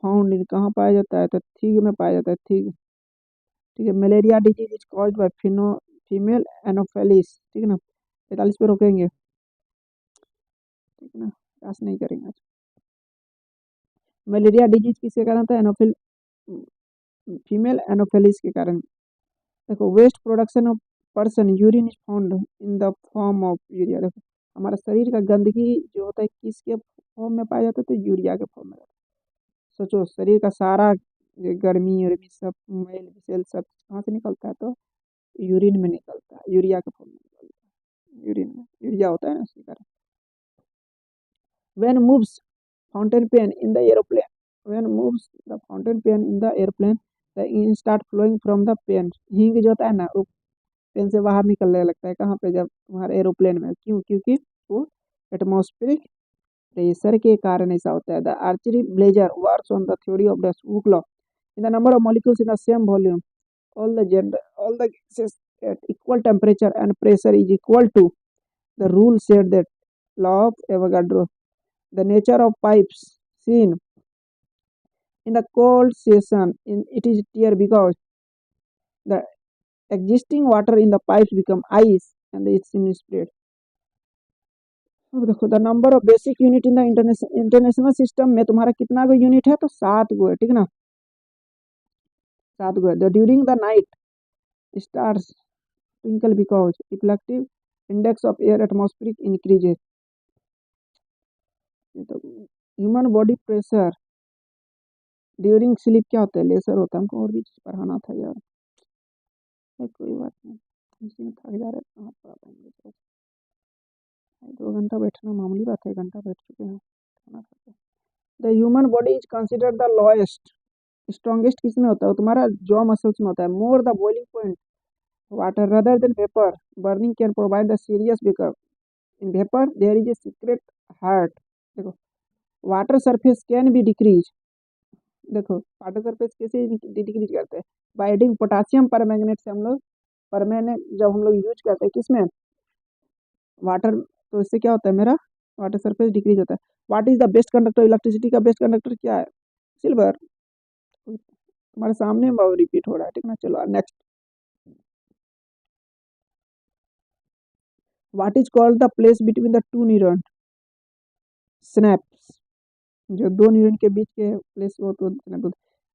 found इन, कहाँ पाया जाता है? तो थिग में पाया जाता है, थिग। ठीक है, malaria disease is caused by female anopheles. ठीक है ना, 45 पे रोकेंगे। ठीक है ना, प्रयास नहीं करेंगे। मलेरिया डिजीज किसके कारण था? एनोफिल फीमेल एनोफेलिस के कारण। देखो, waste production of person urine is found in the form of urea. देखो, हमारा शरीर का गंदगी जो होता है किसके फॉर्म में पाया जाता है? तो यूरिया के फॉर्म में। सोचो, शरीर का सारा ये गर्मी और सब मैल सेल सब कहाँ से निकलता है? तो यूरिन में निकलता है, यूरिया के फॉर्म में निकलता है। यूरिन में यूरिया होता है ना, इसी कारण। When moves fountain pen in the aeroplane, when moves the fountain pen in the airplane, the ink start flowing from the pen। ink जो होता है ना, वो पेन से बाहर निकलने लगता है। कहाँ पे? जब तुम्हारे एरोप्लेन में। क्यों? क्योंकि वो एटमॉस्फेरिक प्रेशर के कारण ऐसा होता है। The archery blazer works on the theory of the Hooke law। In the number of molecules in the same volume, all the gases at equal temperature and pressure is equal to, the rule said that law of Avogadro। The nature of pipes seen in the cold season, it is tear because the existing water in the pipes become ice and it's in spread। अब देखो, the number of basic unit in the international system में तुम्हारा कितना गो unit है? तो 7 गो है। ठीक है ना, 7 गो है। The during the night stars twinkle because reflective index of air atmospheric increases. तो human body pressure during sleep क्या होता है? लेसर होता है। हमको और भी चीज पढ़ाना था यार, कोई बात नहीं, इसी में थक जा रहे हैं, कहाँ पढ़ा पाएंगे। तो 2 घंटा बैठना मामूली बात है, 1 घंटा बैठ चुके हैं। The human body is considered the lowest, strongest किस में होता है? वो तुम्हारा जॉ मसल्स में होता है। More the boiling point water rather than vapor burning can provide the serious breakup। in vapor there is a secret heart। देखो, water surface can be decrease. देखो, वाटर सरफेस कैसे डिक्रीज करते हैं? By adding potassium permanganate से। हम लोग permanganate जब हम लोग यूज करते हैं किसमें? वाटर, तो इससे क्या होता है? मेरा वाटर सरफेस डिक्रीज होता है। What is the best conductor? Electricity का बेस्ट कंडक्टर क्या है? सिल्वर। तुम्हारे सामने रिपीट हो रहा है। ठीक है ना, चलो next. What is called the place between the two neuron? Synapse. जो 2 न्यूरॉन के बीच के प्लेस वो तो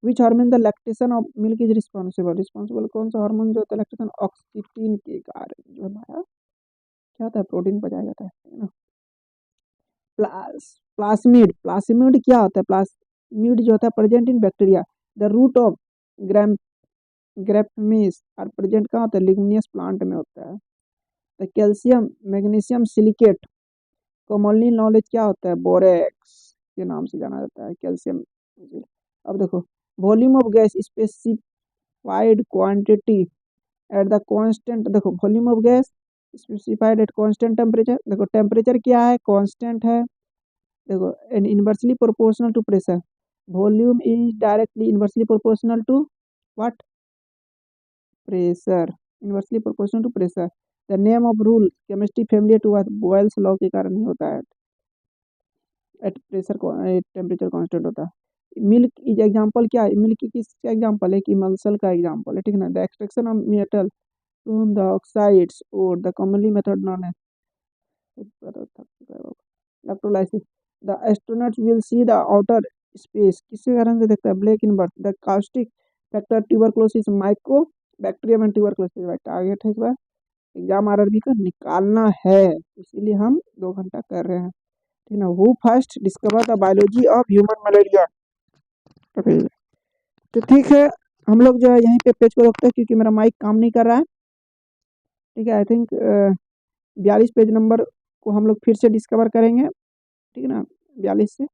which hormone the lactation of milk is responsible? Responsible कौन सा हार्मोन जो होता है लैक्टेशन? ऑक्सीटिन के कारण जो हमारा क्या होता है? प्रोटीन पचाया जाता है ना। प्लास्मिड, प्लास्मिड क्या होता है? प्लास्मिड जो होता है present in bacteria. The root of gram ग्रेपमिस और प्रेजेंट कहाँ होता है? लिग्नियस प्लांट में होता है। The calcium magnesium silicate commonly knowledge क्या होता है? बोरेक्स के नाम से जाना जाता है, कैल्शियम। अब देखो, volume of gas specified quantity at the constant. देखो, volume of gas specified at constant temperature. देखो, टेम्परेचर क्या है? कांस्टेंट है। देखो, and inversely proportional to pressure. Volume is directly inversely proportional to what? Pressure. Inversely proportional to pressure. The name of rule chemistry familiar to Boyle's law के कारण ही होता है। At pressure temperature constant होता है। Milk is example क्या है? Milk किसका example है? कि मलसल का एग्जांपल है। ठीक है ना। The extraction of metal from the oxides और द कॉमनली मेथड नॉन है electrolysis. The astronauts will see the outer space किसके कारण से देखता है? Black in birth. The caustic factor tuberculosis mycobacterium and tuberculosis. Target है इस बार exam RRB का निकालना है, इसीलिए हम 2 घंटा कर रहे हैं। ठीक है ना। Who first discover the biology of human malaria? तो ठीक है, हम लोग जो है यहीं पे पेज को रखते हैं क्योंकि मेरा माइक काम नहीं कर रहा है। ठीक है, आई थिंक 42 पेज नंबर को हम लोग फिर से डिस्कवर करेंगे। ठीक है ना, 42 से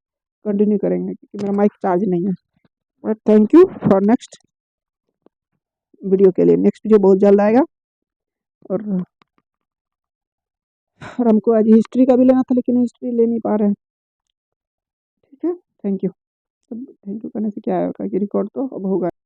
कंटिन्यू करेंगे क्योंकि मेरा माइक चार्ज नहीं है। But thank you for next video के लिए। नेक्स्ट वीडियो बहुत जल्द आएगा। और हमको आज हिस्ट्री का भी लेना था लेकिन हिस्ट्री ले नहीं पा रहे हैं। ठीक है, थैंक यू। थैंक यू करने से क्या होगा कि रिकॉर्ड तो अब होगा।